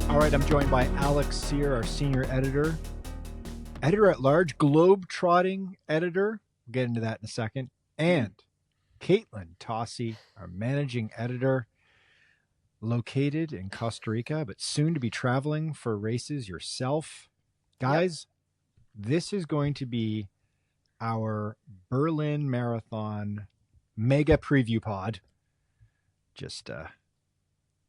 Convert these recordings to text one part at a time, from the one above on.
All right, I'm joined by Alex Sear, our senior editor, editor-at-large, globe-trotting editor. We'll get into that in a second. And Katelyn Tossey, our managing editor, located in Costa Rica, but soon to be traveling for races yourself. Guys, This is going to be our Berlin Marathon mega preview pod. Just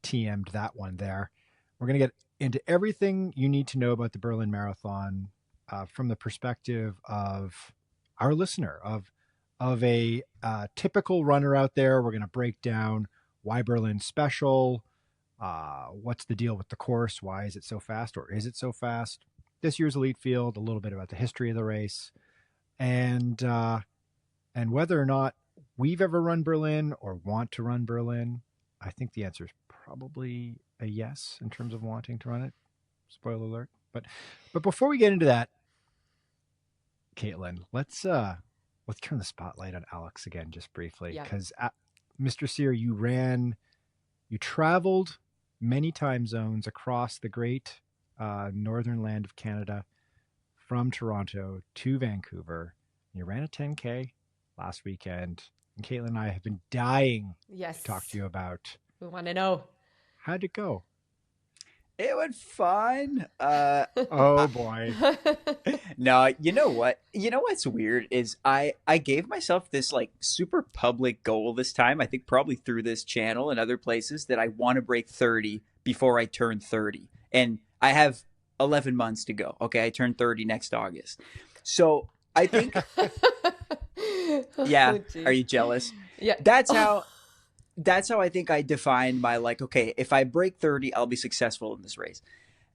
TM'd that one there. We're going to get into everything you need to know about the Berlin Marathon from the perspective of our listener, of a typical runner out there. We're going to break down why Berlin's special, what's the deal with the course, why is it so fast, or is it so fast? This year's elite field, a little bit about the history of the race, and whether or not we've ever run Berlin or want to run Berlin. I think the answer is probably a yes in terms of wanting to run it. Spoiler alert. But before we get into that, Katelyn, let's turn the spotlight on Alex again just briefly, because Mr. Sear, you traveled many time zones across the great northern land of Canada from Toronto to Vancouver. You ran a 10K last weekend, and Katelyn and I have been dying to talk to you about. We want to know. How'd it go? It went fine. Oh boy. No, you know what? You know what's weird is I gave myself this like super public goal this time. I think probably through this channel and other places that I want to break 30 before I turn 30. And I have 11 months to go. Okay, I turn 30 next August. So I think yeah, are you jealous? Yeah. That's how I think I defined my like, okay, if I break 30, I'll be successful in this race.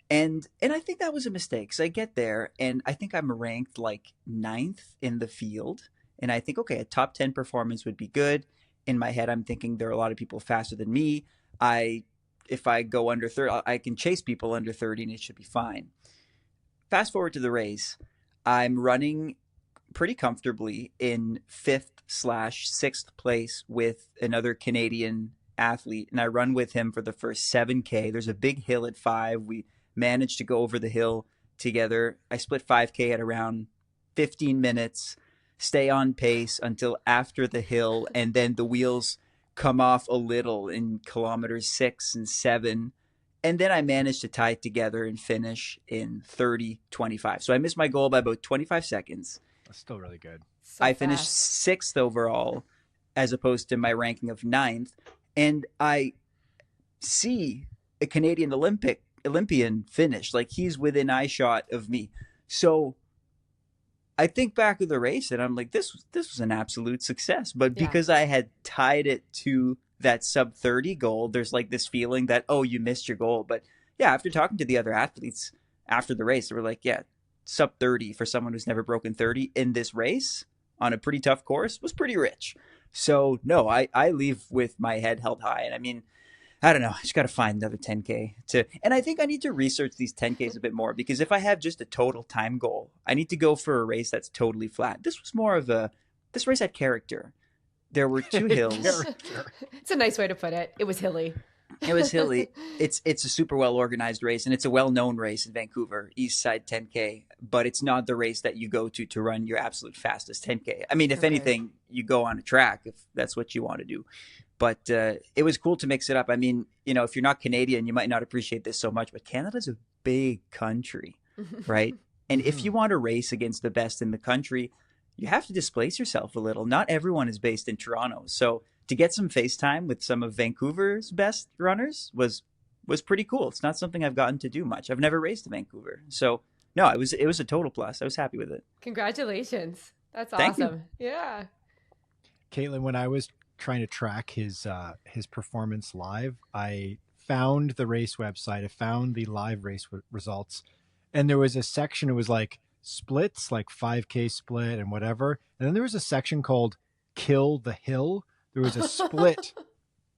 And I think that was a mistake. So I get there and I think I'm ranked like 9th in the field. And I think, okay, a top 10 performance would be good. In my head, I'm thinking there are a lot of people faster than me. If I go under 30, I can chase people under 30 and it should be fine. Fast forward to the race. I'm running pretty comfortably in 5th/6th place with another Canadian athlete. And I run with him for the first 7K. There's a big hill at 5. We managed to go over the hill together. I split 5K at around 15 minutes, stay on pace until after the hill. And then the wheels come off a little in kilometers 6 and 7. And then I managed to tie it together and finish in 30:25. So I missed my goal by about 25 seconds. That's still really good. So I finished 6th overall as opposed to my ranking of 9th. And I see a Canadian Olympian finish. Like he's within eye shot of me. So I think back of the race and I'm like, this was an absolute success. But because I had tied it to that sub 30 goal, there's like this feeling that, oh, you missed your goal. But yeah, after talking to the other athletes after the race, they were like, yeah, sub 30 for someone who's never broken 30 in this race on a pretty tough course was pretty rich. So no, I leave with my head held high. And I mean, I don't know, I just got to find another 10K and I think I need to research these 10Ks a bit more, because if I have just a total time goal, I need to go for a race that's totally flat. This was more of this race had character. There were 2 hills. It's a nice way to put it. It was hilly. It was hilly. It's a super well organized race, and it's a well known race in Vancouver, East Side 10K. But it's not the race that you go to run your absolute fastest 10K. I mean, if anything, you go on a track if that's what you want to do. But it was cool to mix it up. I mean, you know, if you're not Canadian, you might not appreciate this so much, but Canada's a big country, right? And if you want to race against the best in the country, you have to displace yourself a little. Not everyone is based in Toronto, so to get some FaceTime with some of Vancouver's best runners was pretty cool. It's not something I've gotten to do much. I've never raced in Vancouver. So no, it was a total plus. I was happy with it. Congratulations. That's Thank awesome. you. Yeah. Caitlin, when I was trying to track his performance live, I found the race website. I found the live race results, and there was a section. It was like splits, like 5K split and whatever. And then there was a section called Kill the Hill. There was a split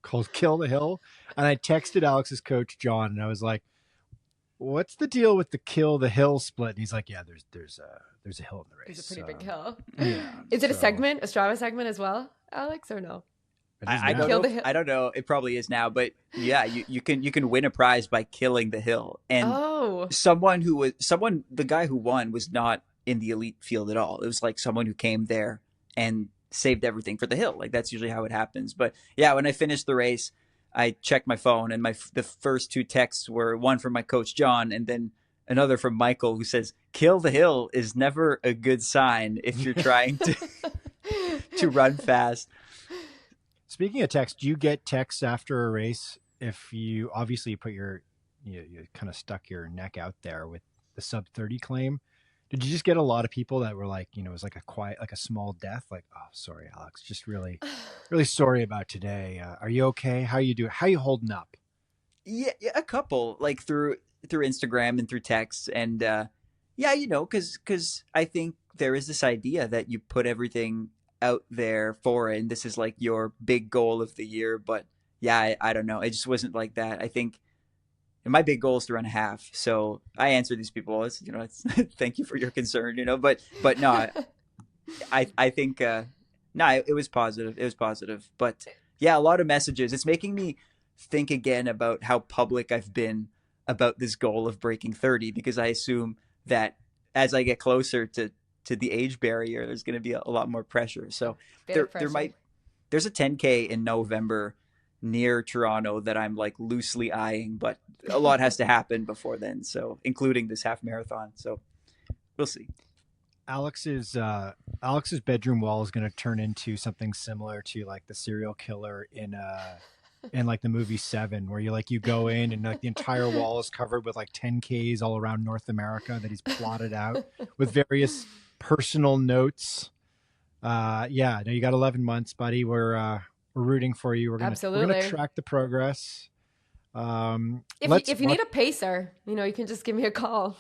called Kill the Hill. And I texted Alex's coach, John, and I was like, what's the deal with the Kill the Hill split? And he's like, yeah, there's a hill in the race. It's a pretty big hill. Yeah. Is it a segment, a Strava segment as well, Alex, or no? It is I now. don't Kill know. the hill. I don't know. It probably is now, but yeah, you can win a prize by killing the hill. And Oh, the guy who won was not in the elite field at all. It was like someone who came there and saved everything for the hill. Like that's usually how it happens. But yeah, when I finished the race, I checked my phone, and the first two texts were one from my coach John, and then another from Michael, who says, "Kill the hill is never a good sign if you're trying to run fast." Speaking of text, do you get texts after a race if you obviously put you kind of stuck your neck out there with the sub 30 claim? Did you just get a lot of people that were like, it was like a quiet, like a small death, like, oh, sorry, Alex, just really, really sorry about today. Are you okay? How you doing? How you holding up? Yeah, a couple, like through Instagram and through texts, and yeah, because I think there is this idea that you put everything out there for it, and this is like your big goal of the year. But yeah, I don't know. It just wasn't like that. I think my big goal is to run a half. So I answer these people, it's thank you for your concern, but no, I think no, it was positive. It was positive, but yeah, a lot of messages. It's making me think again about how public I've been about this goal of breaking 30, because I assume that as I get closer to the age barrier, there's going to be a lot more pressure. So bit of pressure. there's a 10K in November near Toronto that I'm like loosely eyeing, but a lot has to happen before then. So including this half marathon. So we'll see. Alex's bedroom wall is going to turn into something similar to like the serial killer in like the movie Seven, where you go in and like the entire wall is covered with like 10Ks all around North America that he's plotted out with various personal notes. Yeah, no, you got 11 months, buddy. We're rooting for you. We're Absolutely. gonna track the progress. If you need a pacer, you can just give me a call.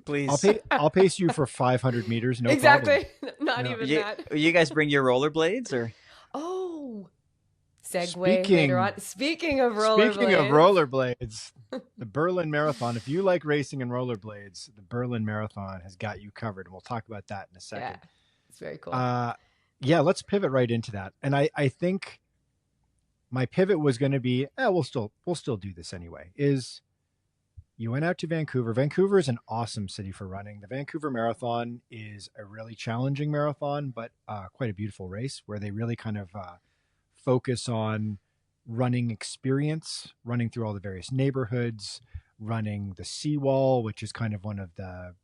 Please. I'll pace you for 500 meters. No exactly. problem. Not even that. You guys bring your rollerblades or? Oh, segue later on. Speaking of rollerblades, the Berlin Marathon. If you like racing and rollerblades, the Berlin Marathon has got you covered, and we'll talk about that in a second. Yeah, it's very cool. Yeah, let's pivot right into that. And I think my pivot was going to be, we'll still do this anyway. You went out to Vancouver. Vancouver is an awesome city for running. The Vancouver Marathon is a really challenging marathon, but quite a beautiful race where they really kind of focus on running experience, running through all the various neighborhoods, running the seawall, which is kind of one of the,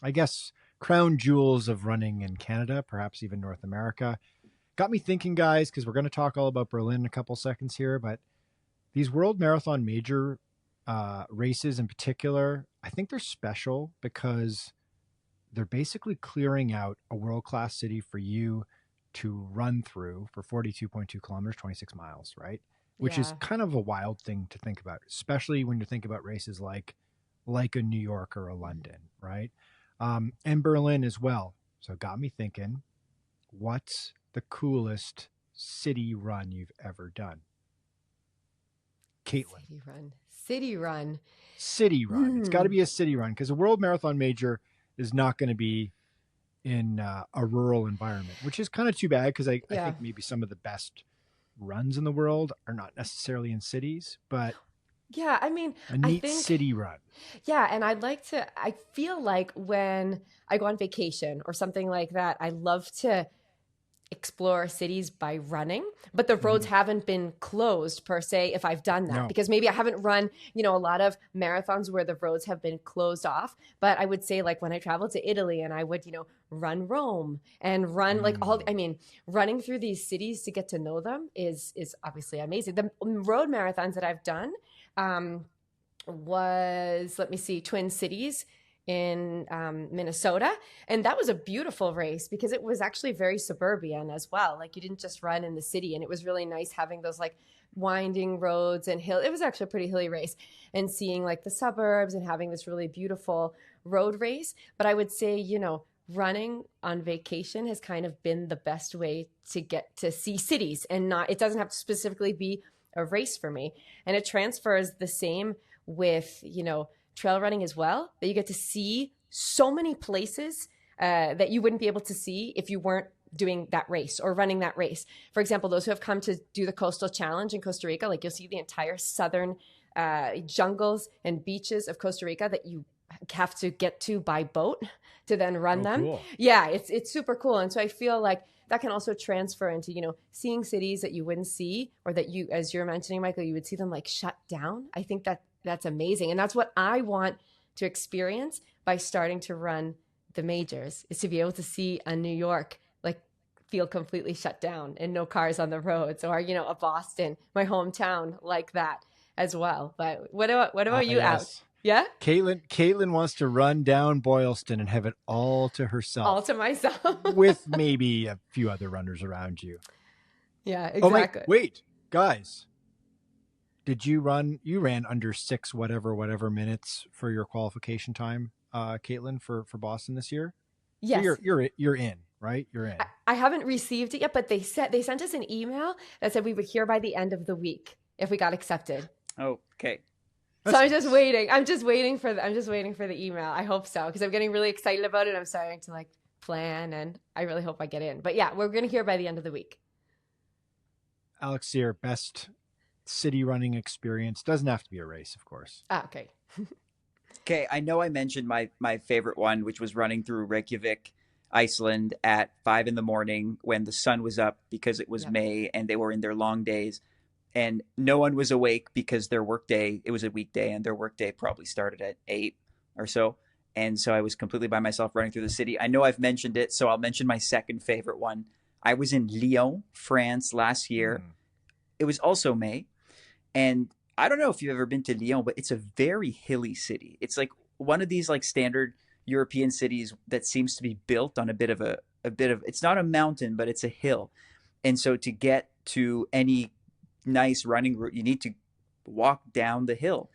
I guess, crown jewels of running in Canada, perhaps even North America. Got me thinking, guys, because we're going to talk all about Berlin in a couple seconds here, but these World Marathon major races in particular, I think they're special because they're basically clearing out a world-class city for you to run through for 42.2 kilometers, 26 miles, right? Which is kind of a wild thing to think about, especially when you think about races like a New York or a London, right? And Berlin as well. So it got me thinking, what's the coolest city run you've ever done? Katelyn. City run. It's got to be a city run because a World Marathon major is not going to be in a rural environment, which is kind of too bad because I think maybe some of the best runs in the world are not necessarily in cities, but yeah, I mean, a neat city run. Yeah, and I feel like when I go on vacation or something like that, I love to explore cities by running, but the roads haven't been closed per se if I've done that, because maybe I haven't run, a lot of marathons where the roads have been closed off. But I would say like when I traveled to Italy and I would, run Rome and run running through these cities to get to know them is obviously amazing. The road marathons that I've done was, let me see, Twin Cities in Minnesota. And that was a beautiful race because it was actually very suburban as well. Like you didn't just run in the city, and it was really nice having those like winding roads and hill. It was actually a pretty hilly race, and seeing like the suburbs and having this really beautiful road race. But I would say, running on vacation has kind of been the best way to get to see cities, and it doesn't have to specifically be a race for me. And it transfers the same with, trail running as well, that you get to see so many places that you wouldn't be able to see if you weren't doing that race or running that race. For example, those who have come to do the Coastal Challenge in Costa Rica, like you'll see the entire southern jungles and beaches of Costa Rica that you have to get to by boat to then run them. Cool. Yeah, it's super cool. And so I feel like that can also transfer into, seeing cities that you wouldn't see, or that you, as you're mentioning, Michael, you would see them like shut down. I think that's amazing. And that's what I want to experience by starting to run the majors, is to be able to see a New York like feel completely shut down and no cars on the roads, or, a Boston, my hometown, like that as well. But what about you, Yes. Alex? Yeah? Katelyn wants to run down Boylston and have it all to herself. All to myself. With maybe a few other runners around you. Yeah, exactly. Oh, wait, guys. Did you run? You ran under 6 whatever minutes for your qualification time, Katelyn, for Boston this year? Yes. So you're in, right? You're in. I haven't received it yet, but they sent us an email that said we would hear by the end of the week if we got accepted. Okay. So I'm just waiting. I'm just waiting for the email. I hope so, because I'm getting really excited about it. I'm starting to like plan, and I really hope I get in. But yeah, we're going to hear by the end of the week. Alex Sear, best city running experience. Doesn't have to be a race, of course. Okay. Okay, I know I mentioned my favorite one, which was running through Reykjavik, Iceland at 5 a.m. when the sun was up, because it was May and they were in their long days. And no one was awake because their workday, it was a weekday, and their workday probably started at 8 or so. And so I was completely by myself running through the city. I know I've mentioned it, so I'll mention my second favorite one. I was in Lyon, France last year. It was also May. And I don't know if you've ever been to Lyon, but it's a very hilly city. It's like one of these like standard European cities that seems to be built on a bit of, it's not a mountain, but it's a hill. And so to get to any nice running route, you need to walk down the hill.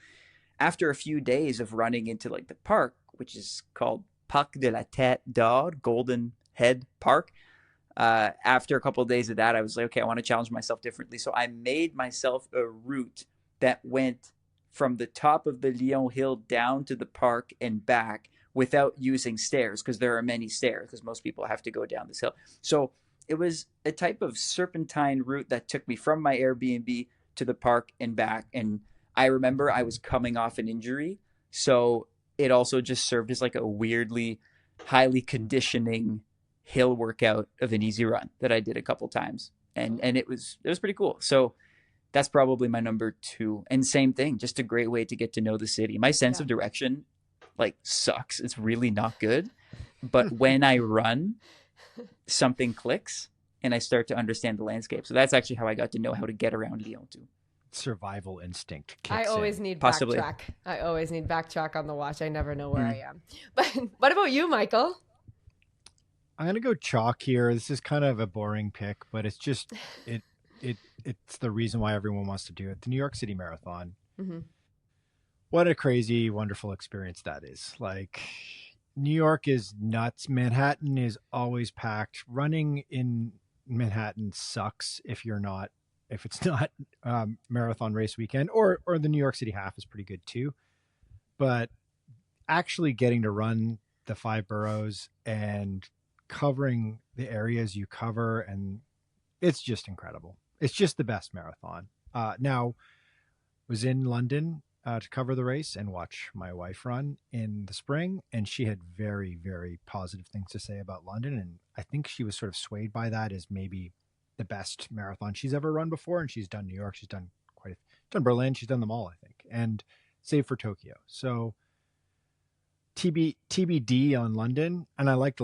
After a few days of running into like the park, which is called Parc de la Tête d'Or, Golden Head Park, after a couple of days of that, I was like, okay, I want to challenge myself differently. So I made myself a route that went from the top of the Lyon Hill down to the park and back without using stairs, because there are many stairs, because most people have to go down this hill. So it was a type of serpentine route that took me from my Airbnb to the park and back. And I remember I was coming off an injury, so it also just served as like a weirdly highly conditioning hill workout of an easy run that I did a couple times. And it was pretty cool. So that's probably my number 2. And same thing, just a great way to get to know the city. My sense of direction like sucks. It's really not good. But when I run, something clicks and I start to understand the landscape. So that's actually how I got to know how to get around Lyon too. Survival instinct. I always need backtrack. I always need backtrack on the watch. I never know where I am. But what about you, Michael? I'm going to go chalk here. This is kind of a boring pick, but it's just, it's the reason why everyone wants to do it. The New York City Marathon. Mm-hmm. What a crazy, wonderful experience that is. Like, New York is nuts. Manhattan is always packed. Running in Manhattan sucks if it's not marathon race weekend, or the New York City half is pretty good too. But actually getting to run the 5 boroughs and covering the areas you cover, and it's just incredible. It's just the best marathon. Now, was in London to cover the race and watch my wife run in the spring, and she had very, very positive things to say about London, and I think she was sort of swayed by that as maybe the best marathon she's ever run before. And she's done New York, she's done Berlin, she's done them all, I think, and save for Tokyo. So TBD on London. And I liked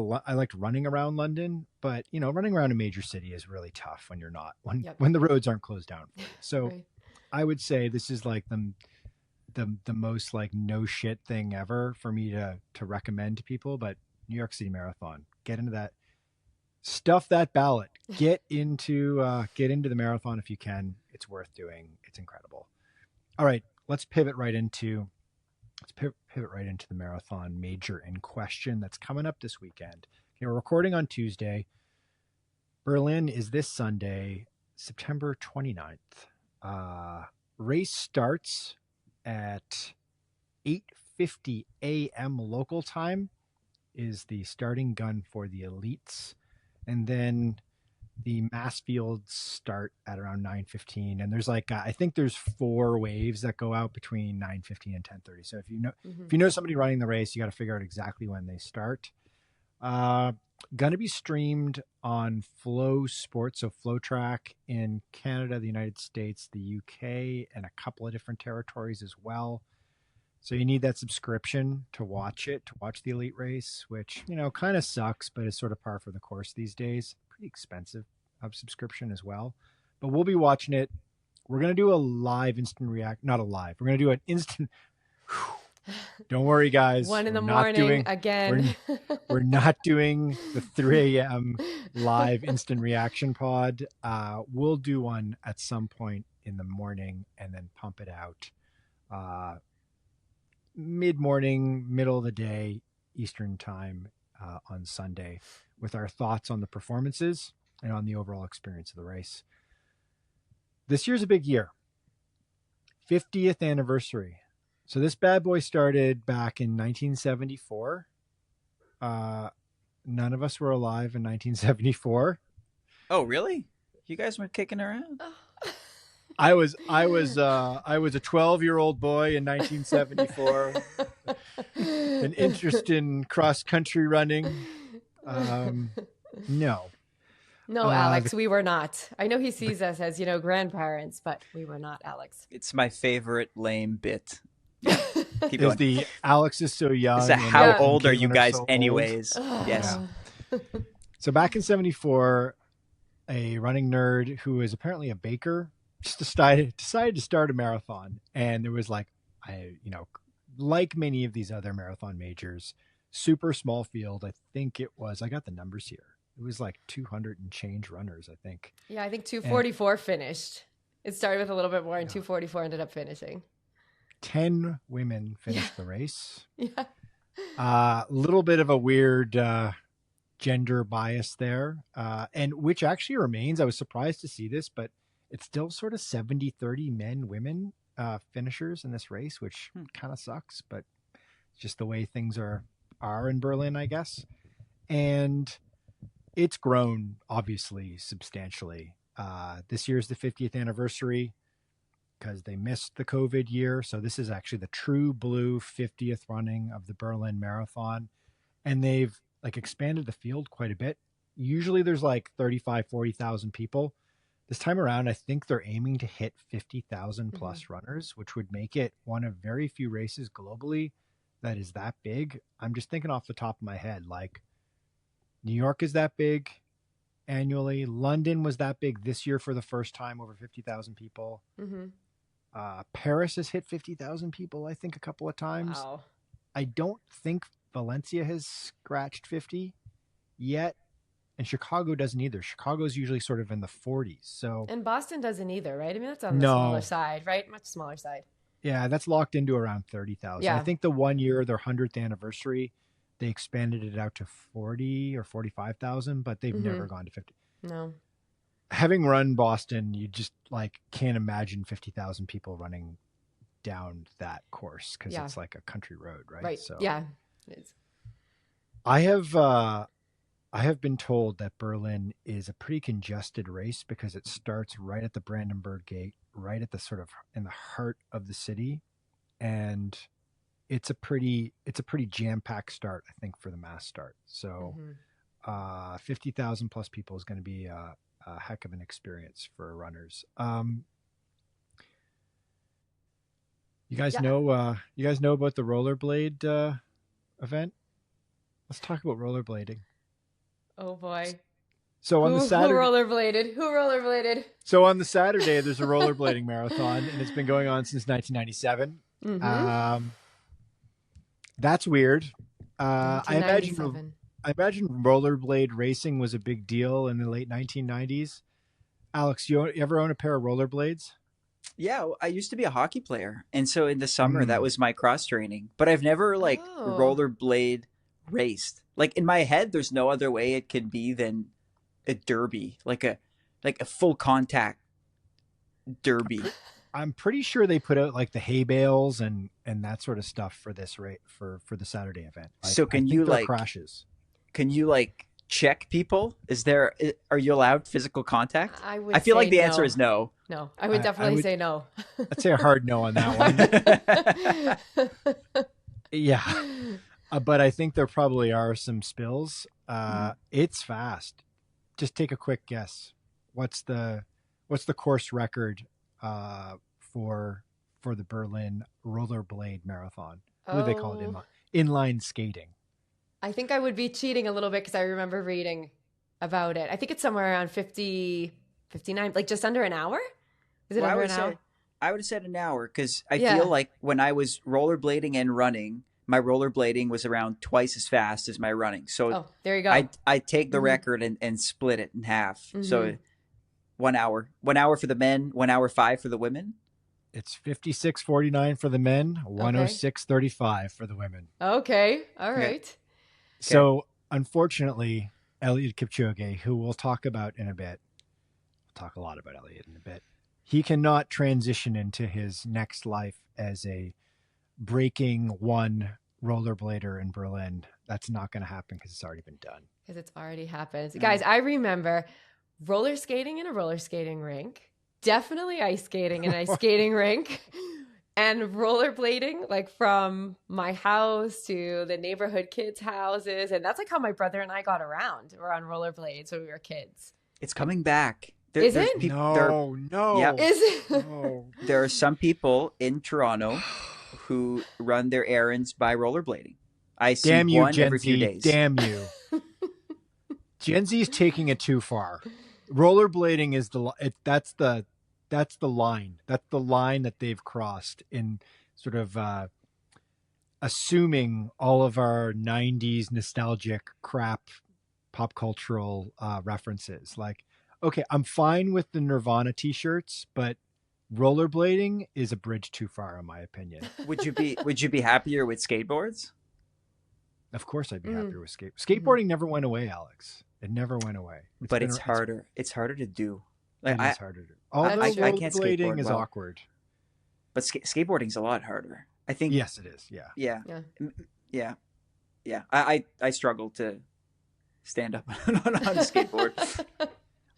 running around London, but running around a major city is really tough when you're not, when the roads aren't closed down for you. So right. I would say this is like the most like no shit thing ever for me to recommend to people. But New York City Marathon, get into that, stuff that ballot, get into the marathon if you can. It's worth doing. It's incredible. All right, let's pivot right into the marathon major in question that's coming up this weekend. Okay, we're recording on Tuesday. Berlin is this Sunday, September 29th. Race starts at 8:50 a.m. local time is the starting gun for the elites. and then the mass fields start at around 9:15, and there's like I think there's 4 waves that go out between 9:15 and 10:30. So if you know somebody running the race, you got to figure out exactly when they start. Going to be streamed on Flow Sports, so Flow Track in Canada, the United States, the UK, and a couple of different territories as well. So you need that subscription to watch the elite race, which, kind of sucks, but is sort of par for the course these days. Pretty expensive subscription as well. But we'll be watching it. We're going to do a live instant react, not a live. We're going to do an instant. Don't worry, guys. 1 a.m. again. We're not doing the 3 a.m. live instant reaction pod. We'll do one at some point in the morning and then pump it out mid-morning, middle of the day, Eastern time on Sunday with our thoughts on the performances and on the overall experience of the race. This year's a big year. 50th anniversary. So this bad boy started back in 1974. None of us were alive in 1974. Oh, really? You guys were kicking around? I was a 12-year-old boy in 1974. An interest in cross-country running. No. No, Alex, we were not. I know he sees us as, grandparents, but we were not, Alex. It's my favorite lame bit. Keep Is going. the Alex is so young. Is how Yeah. old are Caitlin you are guys so old? anyways? Yes. So back in 74, a running nerd who was apparently a baker just decided to start a marathon. And there was like many of these other marathon majors, super small field. I think it was, I got the numbers here. It was like 200 and change runners, I think. Yeah, I think 244 finished. It started with a little bit more, and 244 ended up finishing. 10 women finished the race. Yeah. A little bit of a weird gender bias there, and which actually remains. I was surprised to see this, but it's still sort of 70-30 men, women finishers in this race, which kind of sucks, but it's just the way things are in Berlin, I guess. And it's grown, obviously, substantially. This year's the 50th anniversary because they missed the COVID year. So this is actually the true blue 50th running of the Berlin Marathon. And they've expanded the field quite a bit. Usually there's 40,000 people. This time around, I think they're aiming to hit 50,000 plus runners, which would make it one of very few races globally that is that big. I'm just thinking off the top of my head, New York is that big annually. London was that big this year for the first time, over 50,000 people. Paris has hit 50,000 people, I think, a couple of times. Wow. I don't think Valencia has scratched 50 yet. And Chicago doesn't either. Chicago's usually sort of in the 40s. So And Boston doesn't either, right? I mean, that's on the smaller side, right? Much smaller side. Yeah, that's locked into around 30,000. Yeah. I think the 1 year, their 100th anniversary, they expanded it out to 40 or 45,000, but they've never gone to 50. No. Having run Boston, you just can't imagine 50,000 people running down that course because it's like a country road, right? Right. So Yeah. It is. I have been told that Berlin is a pretty congested race because it starts right at the Brandenburg Gate, right at the sort of in the heart of the city, and it's a pretty jam-packed start, I think, for the mass start. So 50,000 plus people is going to be a heck of an experience for runners. You guys know about the rollerblade event? Let's talk about rollerblading. Oh boy. So on the Saturday, Who rollerbladed? So on the Saturday, there's a rollerblading marathon, and it's been going on since 1997. That's weird. I imagine rollerblade racing was a big deal in the late 1990s. Alex, you ever own a pair of rollerblades? Yeah, I used to be a hockey player, and so in the summer that was my cross training. But I've never rollerblade raced. In my head, there's no other way it could be than a derby, like a full contact derby. I'm pretty sure they put out the hay bales and that sort of stuff for this for the Saturday event. So can you crashes? Can you check people? Are you allowed physical contact? I would I feel say like the answer no. is no. No, I would definitely say no. I'd say a hard no on that one. Yeah. But I think there probably are some spills. It's fast. Just take a quick guess. What's the course record for the Berlin Rollerblade Marathon? What do they call it? Inline skating. I think I would be cheating a little bit because I remember reading about it. I think it's somewhere around 50, 59, like just under an hour. Is it under an hour? I would have said an hour because I feel like when I was rollerblading and running, my rollerblading was around twice as fast as my running. So there you go. I take the record and split it in half. So 1 hour. 1 hour for the men, 1 hour 5 for the women. It's 56:49 for the men, 106:35 for the women. Okay. All right. Okay. So, unfortunately, Eliud Kipchoge, who we'll talk about in a bit, we'll talk a lot about Eliud in a bit, he cannot transition into his next life as a breaking one rollerblader in Berlin. That's not going to happen because it's already been done. Because it's already happened. Guys, I remember roller skating in a roller skating rink. Definitely ice skating in an ice skating rink, and rollerblading like from my house to the neighborhood kids' houses. And that's like how my brother and I got around. We're on rollerblades when we were kids. It's coming back. Is it? No. Yep. Is it? No. There are some people in Toronto who run their errands by rollerblading. I see one every few days. Damn you. Gen Z is taking it too far. Rollerblading is that's the line. That's the line that they've crossed in sort of assuming all of our 90s nostalgic crap pop cultural references. Like, okay, I'm fine with the Nirvana t-shirts, but rollerblading is a bridge too far in my opinion. Would you be happier with skateboards? Of course I'd be happier with skateboarding never went away, Alex. It never went away. But it's harder. It's harder to do. Like, it's harder to do. Although I can't rollerblading skateboard is well. awkward. But skateboarding's a lot harder. I think. Yes, it is. Yeah. I struggle to stand up on a skateboard.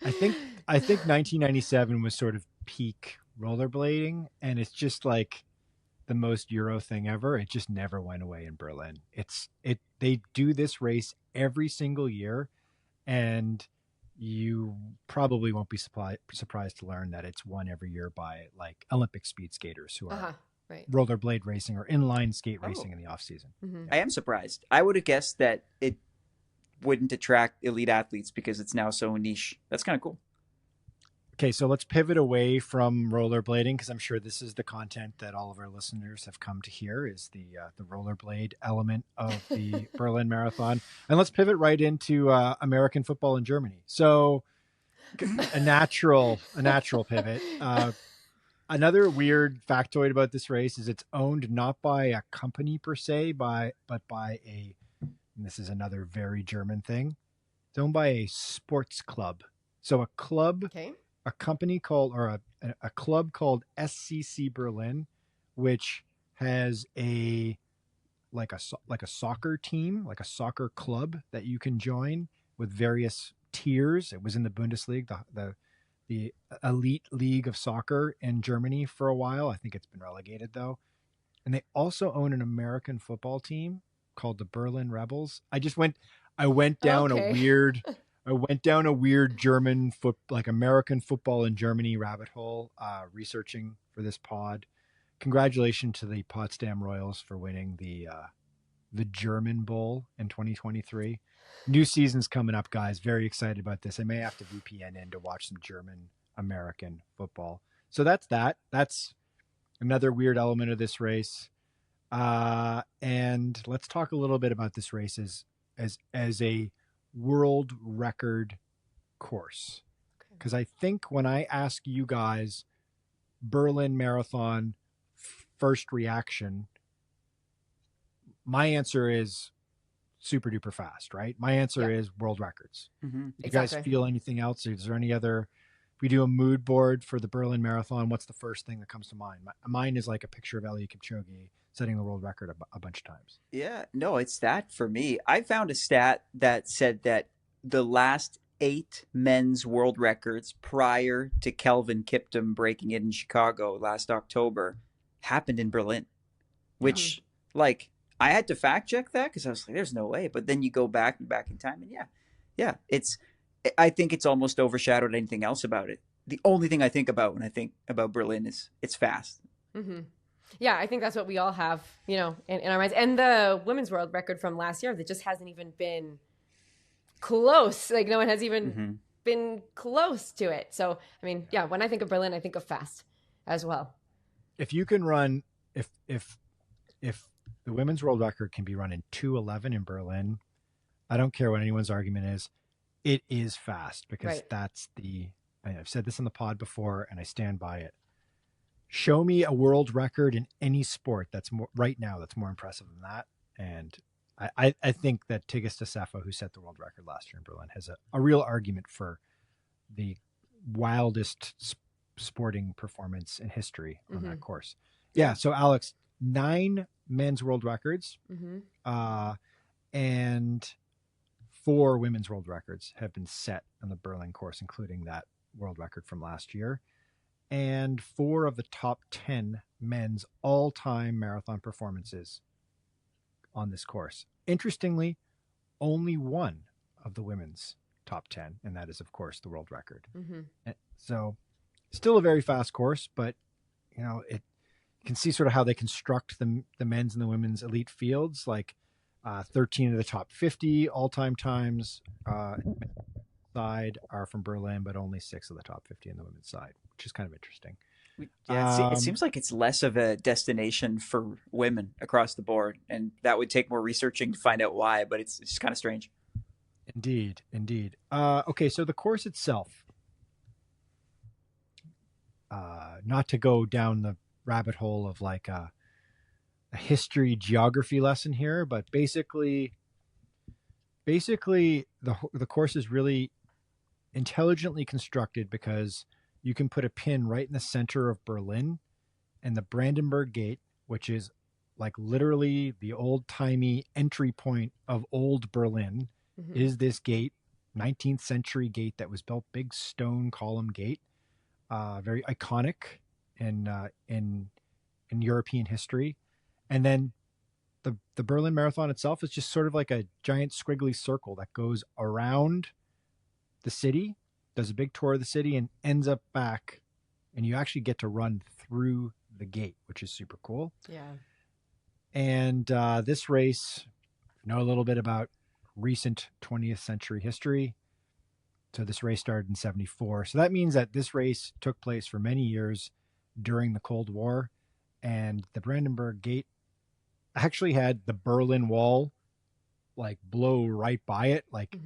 I think 1997 was sort of peak rollerblading, and it's just like the most Euro thing ever. It just never went away in Berlin. They do this race every single year, and you probably won't be surprised to learn that it's won every year by like Olympic speed skaters who are rollerblade racing or inline skate racing in the off season. Mm-hmm. I am surprised. I would have guessed that it wouldn't attract elite athletes because it's now so niche. That's kind of cool. Okay, so let's pivot away from rollerblading because I'm sure this is the content that all of our listeners have come to hear is the rollerblade element of the Berlin Marathon, and let's pivot right into American football in Germany. So, a natural pivot. Another weird factoid about this race is it's owned not by a company per se, but by and this is another very German thing. It's owned by a sports club. So a club. Okay. A company called, or a club called SCC Berlin, which has a soccer team, like a soccer club that you can join with various tiers. It was in the Bundesliga, the elite league of soccer in Germany for a while. I think it's been relegated though. And they also own an American football team called the Berlin Rebels. I went down a weird German American football in Germany rabbit hole, researching for this pod. Congratulations to the Potsdam Royals for winning the German Bowl in 2023. New season's coming up, guys. Very excited about this. I may have to VPN in to watch some German American football. So that's that. That's another weird element of this race. And let's talk a little bit about this race as a world record course, because I think when I ask you guys Berlin Marathon first reaction, my answer is super duper fast, right? My answer is world records. Mm-hmm. You guys feel anything else? Is there any other? If we do a mood board for the Berlin Marathon, what's the first thing that comes to mind? Mine is like a picture of Eliud Kipchoge setting the world record a bunch of times. Yeah, no, it's that for me. I found a stat that said that the last 8 men's world records prior to Kelvin Kiptum breaking it in Chicago last October happened in Berlin, Yeah. which like I had to fact check that because I was like, there's no way. But then you go back in time, and yeah, I think it's almost overshadowed anything else about it. The only thing I think about when I think about Berlin is it's fast. Mm-hmm. Yeah, I think that's what we all have, in our minds. And the women's world record from last year, that just hasn't even been close. Like no one has even been close to it. So, I mean, yeah, when I think of Berlin, I think of fast as well. If you can run, if the women's world record can be run in 2:11 in Berlin, I don't care what anyone's argument is. It is fast because that's I've said this in the pod before and I stand by it. Show me a world record in any sport that's more impressive than that. And I think that Tigst Assefa, who set the world record last year in Berlin, has a real argument for the wildest sporting performance in history on that course. Yeah. So Alex, 9 men's world records, and 4 women's world records have been set on the Berlin course, including that world record from last year. And 4 of the top 10 men's all-time marathon performances on this course. Interestingly, only 1 of the women's top 10, and that is, of course, the world record. So still a very fast course, but, you can see sort of how they construct the men's and the women's elite fields, like 13 of the top 50 all-time times side are from Berlin, but only 6 of the top 50 in the women's side, which is kind of interesting. Yeah, it seems like it's less of a destination for women across the board, and that would take more researching to find out why, but it's just kind of strange. Indeed. Okay, so the course itself, not to go down the rabbit hole of like a history geography lesson here, but basically the course is really intelligently constructed because you can put a pin right in the center of Berlin, and the Brandenburg Gate, which is like literally the old-timey entry point of old Berlin, is this gate, 19th century gate that was built, big stone column gate, very iconic in European history. And then the Berlin Marathon itself is just sort of like a giant squiggly circle that goes around the city, does a big tour of the city, and ends up back, and you actually get to run through the gate, which is super cool. Yeah. And this race, know a little bit about recent 20th century history. So this race started in 1974. So that means that this race took place for many years during the Cold War, and the Brandenburg Gate actually had the Berlin Wall like blow right by it. Like,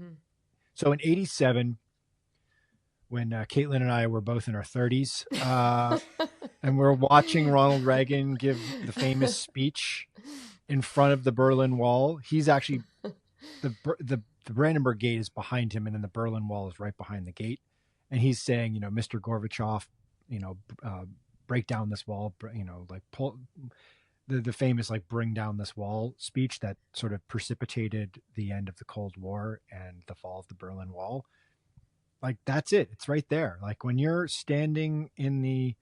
so in 1987, when Katelyn and I were both in our 30s, and we're watching Ronald Reagan give the famous speech in front of the Berlin Wall, he's actually the Brandenburg Gate is behind him, and then the Berlin Wall is right behind the gate, and he's saying, Mr. Gorbachev, break down this wall, like pull the famous like bring down this wall speech that sort of precipitated the end of the Cold War and the fall of the Berlin Wall. Like, that's it. It's right there. Like, when you're standing in the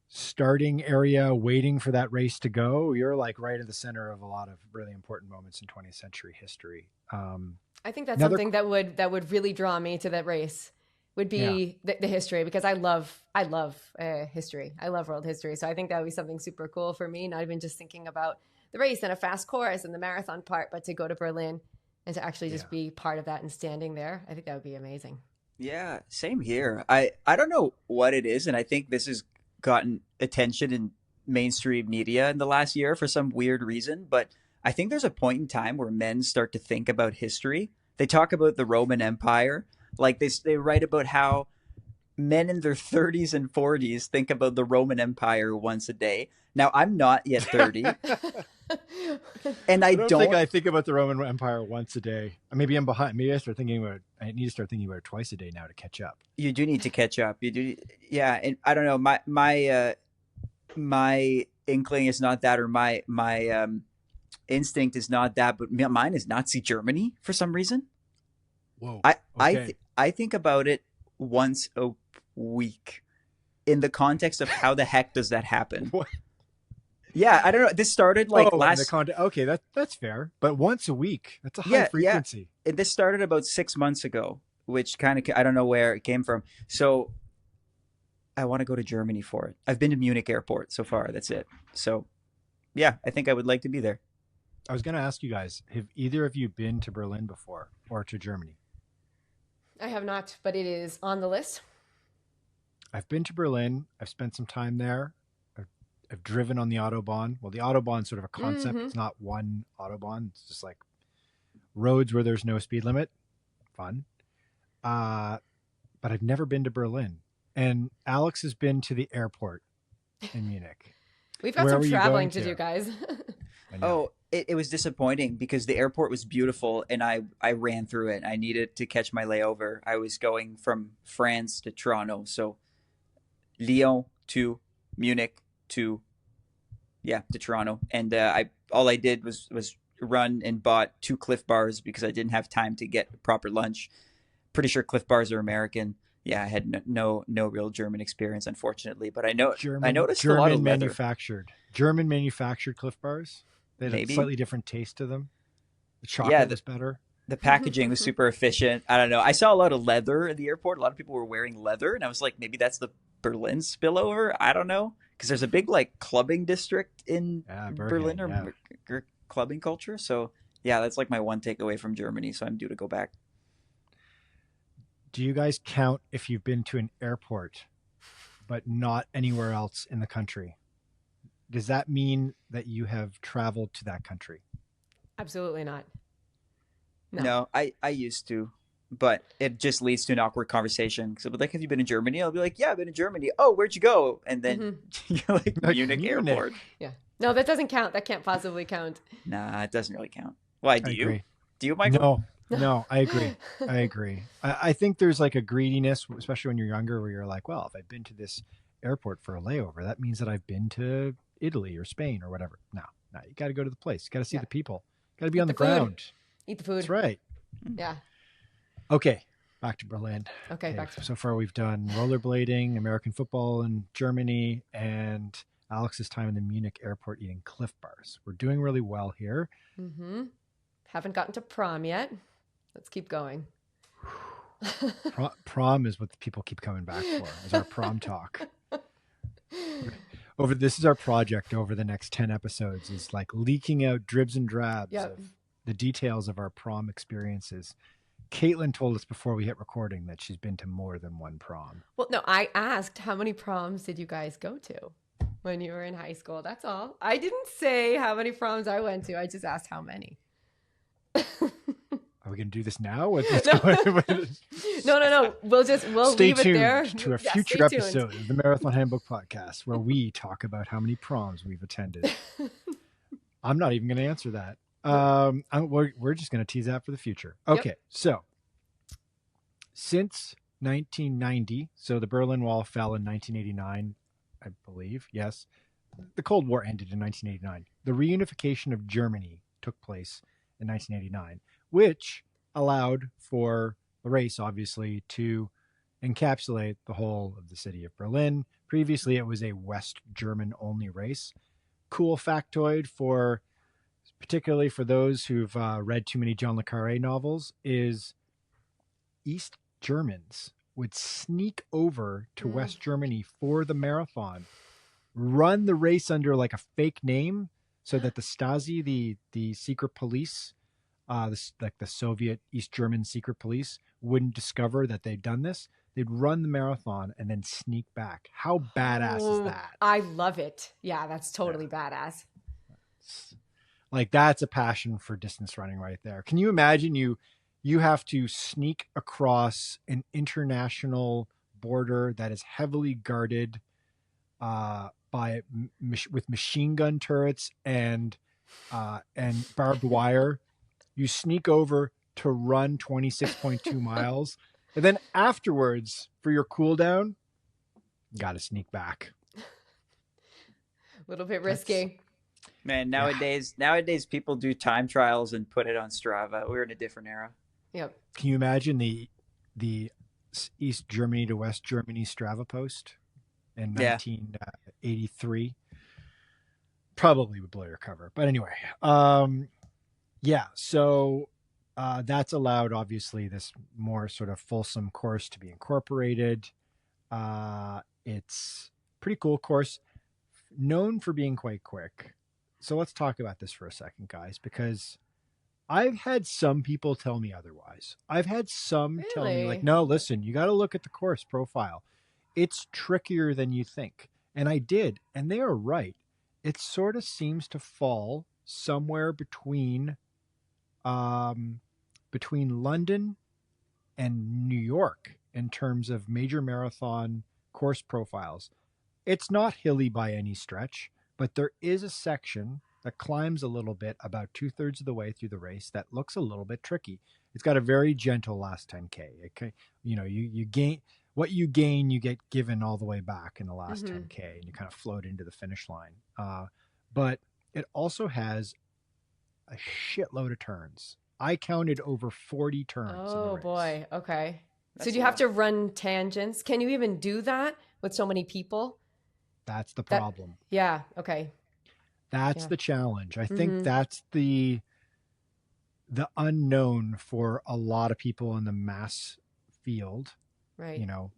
starting area waiting for that race to go, you're like right at the center of a lot of really important moments in 20th century history. I think that's something that would really draw me to that race, would be the history, because I love history. I love world history. So I think that would be something super cool for me, not even just thinking about the race and a fast course and the marathon part, but to go to Berlin and to actually just be part of that and standing there. I think that would be amazing. Yeah, same here. I don't know what it is, and I think this has gotten attention in mainstream media in the last year for some weird reason, but I think there's a point in time where men start to think about history. They talk about the Roman Empire. Like, they write about how men in their 30s and 40s think about the Roman Empire once a day. Now, I'm not yet 30. And I don't think I think about the Roman Empire once a day. Maybe I'm behind. Maybe I need to start thinking about it twice a day now to catch up. You do need to catch up. You do. Yeah. And I don't know, my inkling is not that, or my instinct is not that, but mine is Nazi Germany for some reason. Whoa. I Okay. I think about it once a week in the context of how the heck does that happen? What? Yeah, I don't know. This started like Oh, in the last. context. Okay, that's fair. But once a week, that's a high Yeah, yeah. frequency. This started about 6 months ago, which kind of I don't know where it came from. So I want to go to Germany for it. I've been to Munich airport so far. That's it. So yeah, I think I would like to be there. I was going to ask you guys, have either of you been to Berlin before or to Germany? I have not, but it is on the list. I've been to Berlin. I've spent some time there. I've driven on the Autobahn. Well, the Autobahn's sort of a concept. Mm-hmm. It's not one Autobahn. It's just like roads where there's no speed limit. Fun. But I've never been to Berlin. And Alex has been to the airport in Munich. We've got Where some were you traveling going to to? do, guys. I know. Oh, it was disappointing because the airport was beautiful and I ran through it. I needed to catch my layover. I was going from France to Toronto, so Lyon to Munich to to Toronto, and I all I did was run and bought 2 Cliff Bars because I didn't have time to get proper lunch. Pretty sure Cliff Bars are American. Yeah, I had no real German experience, unfortunately. But I noticed a lot of leather. German manufactured Cliff Bars. They had a Maybe. slightly different taste to them. The chocolate Yeah, was better. the packaging was super efficient. I don't know. I saw a lot of leather in the airport. A lot of people were wearing leather, and I was like, maybe that's the Berlin spillover. I don't know, because there's a big like clubbing district in Berlin, or clubbing culture. So yeah, that's like my one takeaway from Germany. So I'm due to go back. Do you guys count if you've been to an airport, but not anywhere else in the country? Does that mean that you have traveled to that country? Absolutely not. No. No, I used to, but it just leads to an awkward conversation. So, but like, have you been in Germany? I'll be like, yeah, I've been in Germany. Oh, where'd you go? And then you're like, Munich airport. Yeah. No, that doesn't count. That can't possibly count. Nah, it doesn't really count. Why do I you? agree. Do you, Michael? No, I agree. I agree. I think there's like a greediness, especially when you're younger, where you're like, well, if I've been to this airport for a layover, that means that I've been to Italy or Spain or whatever. No, you got to go to the place. You got to see the people. Got to be on the ground. Eat the food. That's right. Yeah. Okay, back to Berlin. Okay, back to so far we've done rollerblading, American football in Germany, and Alex's time in the Munich airport eating Cliff Bars. We're doing really well here. Mm-hmm. Haven't gotten to prom yet. Let's keep going. Prom is what the people keep coming back for, is our prom talk. This is our project over the next 10 episodes, is like leaking out dribs and drabs of the details of our prom experiences. Katelyn told us before we hit recording that she's been to more than one prom. Well, no, I asked how many proms did you guys go to when you were in high school? That's all. I didn't say how many proms I went to. I just asked how many. Are we going to do this now? No. We'll stay leave it there. To a future episode of the Marathon Handbook Podcast, where we talk about how many proms we've attended. I'm not even going to answer that. We're just going to tease that for the future. Okay, So since 1990, so the Berlin Wall fell in 1989, I believe. Yes, the Cold War ended in 1989. The reunification of Germany took place in 1989, which allowed for the race, obviously, to encapsulate the whole of the city of Berlin. Previously, it was a West German only race. Cool factoid, particularly for those who've read too many John le Carré novels, is East Germans would sneak over to West Germany for the marathon, run the race under like a fake name, so that the Stasi, the secret police, like the Soviet East German secret police, wouldn't discover that they'd done this. They'd run the marathon and then sneak back. How badass is that? I love it. Yeah, that's totally badass. Like, that's a passion for distance running right there. Can you imagine you have to sneak across an international border that is heavily guarded with machine gun turrets and barbed wire. You sneak over to run 26.2 miles, and then afterwards, for your cool down, you got to sneak back. A little bit risky. Man, nowadays people do time trials and put it on Strava. We're in a different era. Yep. Can you imagine the East Germany to West Germany Strava post in Yeah. 1983? Probably would blow your cover. But anyway, yeah. So that's allowed, obviously, this more sort of fulsome course to be incorporated. It's pretty cool course, known for being quite quick. So let's talk about this for a second, guys, because I've had some people tell me otherwise. I've had some tell me, like, Really? no, listen, you got to look at the course profile. It's trickier than you think. And I did, and they are right. It sort of seems to fall somewhere between London and New York in terms of major marathon course profiles. It's not hilly by any stretch, but there is a section that climbs a little bit about 2/3 of the way through the race that looks a little bit tricky. It's got a very gentle last 10K. You gain what you gain, you get given all the way back in the last 10K, and you kind of float into the finish line. But it also has a shitload of turns. I counted over 40 turns in the Oh race. boy. Okay. So That's do you a have lot. to run tangents? Can you even do that with so many people? That's the That problem. yeah. Okay. That's Yeah. the challenge. I think that's the unknown for a lot of people in the mass field. Right. You know,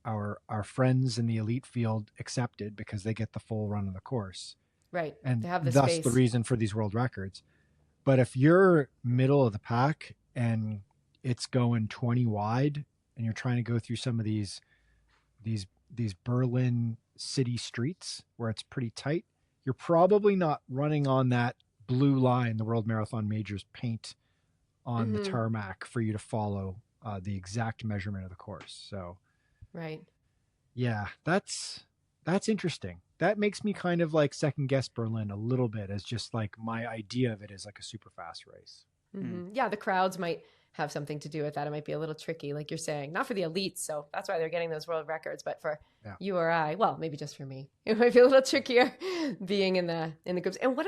our friends in the elite field accepted because they get the full run of the course, Right. and They have the thus space. the reason for these world records. But if you're middle of the pack and it's going 20 wide, and you're trying to go through some of these Berlin city streets where it's pretty tight, you're probably not running on that blue line the World Marathon Majors paint on the tarmac for you to follow the exact measurement of the course. So Right. yeah, that's interesting. That makes me kind of like second guess Berlin a little bit, as just like my idea of it is like a super fast race. Yeah, the crowds might have something to do with that. It might be a little tricky, like you're saying, not for the elites, so that's why they're getting those world records. But for you or I, well, maybe just for me, it might be a little trickier being in the groups. And what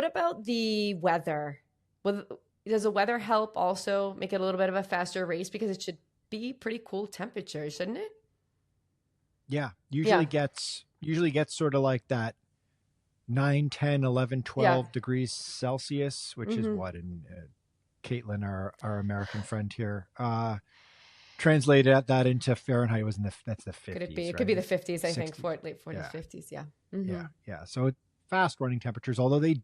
about the weather? Does the weather help also make it a little bit of a faster race, because it should be pretty cool temperatures, shouldn't it? Yeah, usually gets sort of like that 9, 10, 11, 12 degrees Celsius, which is what in Caitlin, our American friend here, translated that into Fahrenheit was that's the 50s. Could it be? It right? could be the 50s, I think, 60s. late 40s, 50s. Yeah. Yeah. So fast running temperatures, although they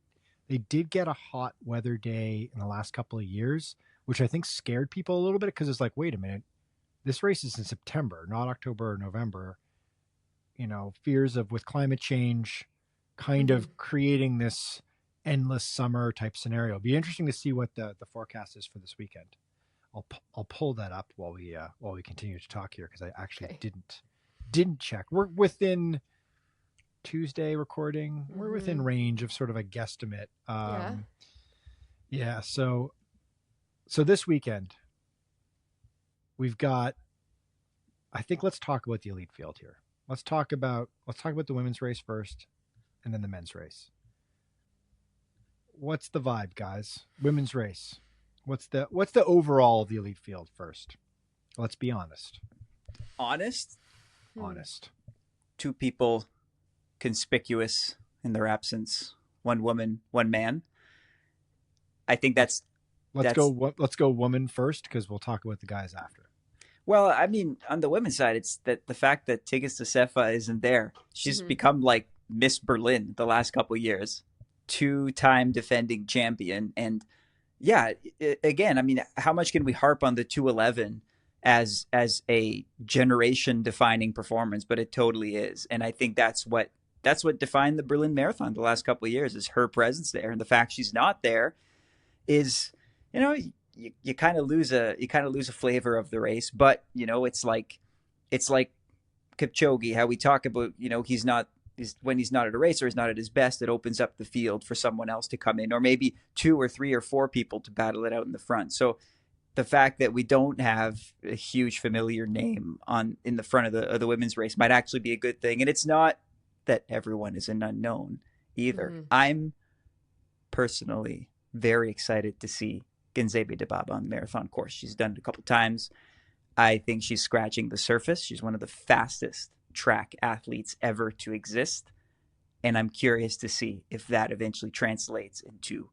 did get a hot weather day in the last couple of years, which I think scared people a little bit, because it's like, wait a minute, this race is in September, not October or November. Fears of, with climate change kind of creating this endless summer type scenario. It'll be interesting to see what the forecast is for this weekend. I'll pull that up while we continue to talk here, because I actually didn't check. We're within Tuesday recording. We're within range of sort of a guesstimate. Yeah. So this weekend we've got, I think, let's talk about the elite field here. Let's talk about the women's race first, and then the men's race. What's the vibe, guys? Women's race. What's the overall of the elite field first? Let's be honest. Honest? Honest. Two people conspicuous in their absence. One woman, one man. I think let's go woman first, because we'll talk about the guys after. Well, I mean, on the women's side, it's that the fact that Tigst Assefa isn't there. She's become like Miss Berlin the last couple of years, 2-time defending champion. And yeah, again, I mean, how much can we harp on the 211 as a generation defining performance? But it totally is. And I think that's what defined the Berlin Marathon the last couple of years, is her presence there. And the fact she's not there is, you kind of lose a flavor of the race. But it's like Kipchoge, how we talk about, when he's not at a race or he's not at his best, it opens up the field for someone else to come in, or maybe 2 or 3 or 4 people to battle it out in the front. So the fact that we don't have a huge familiar name in the front of the women's race might actually be a good thing. And it's not that everyone is an unknown either. I'm personally very excited to see Genzebe Dibaba on the marathon course. She's done it a couple times. I think she's scratching the surface. She's one of the fastest track athletes ever to exist. And I'm curious to see if that eventually translates into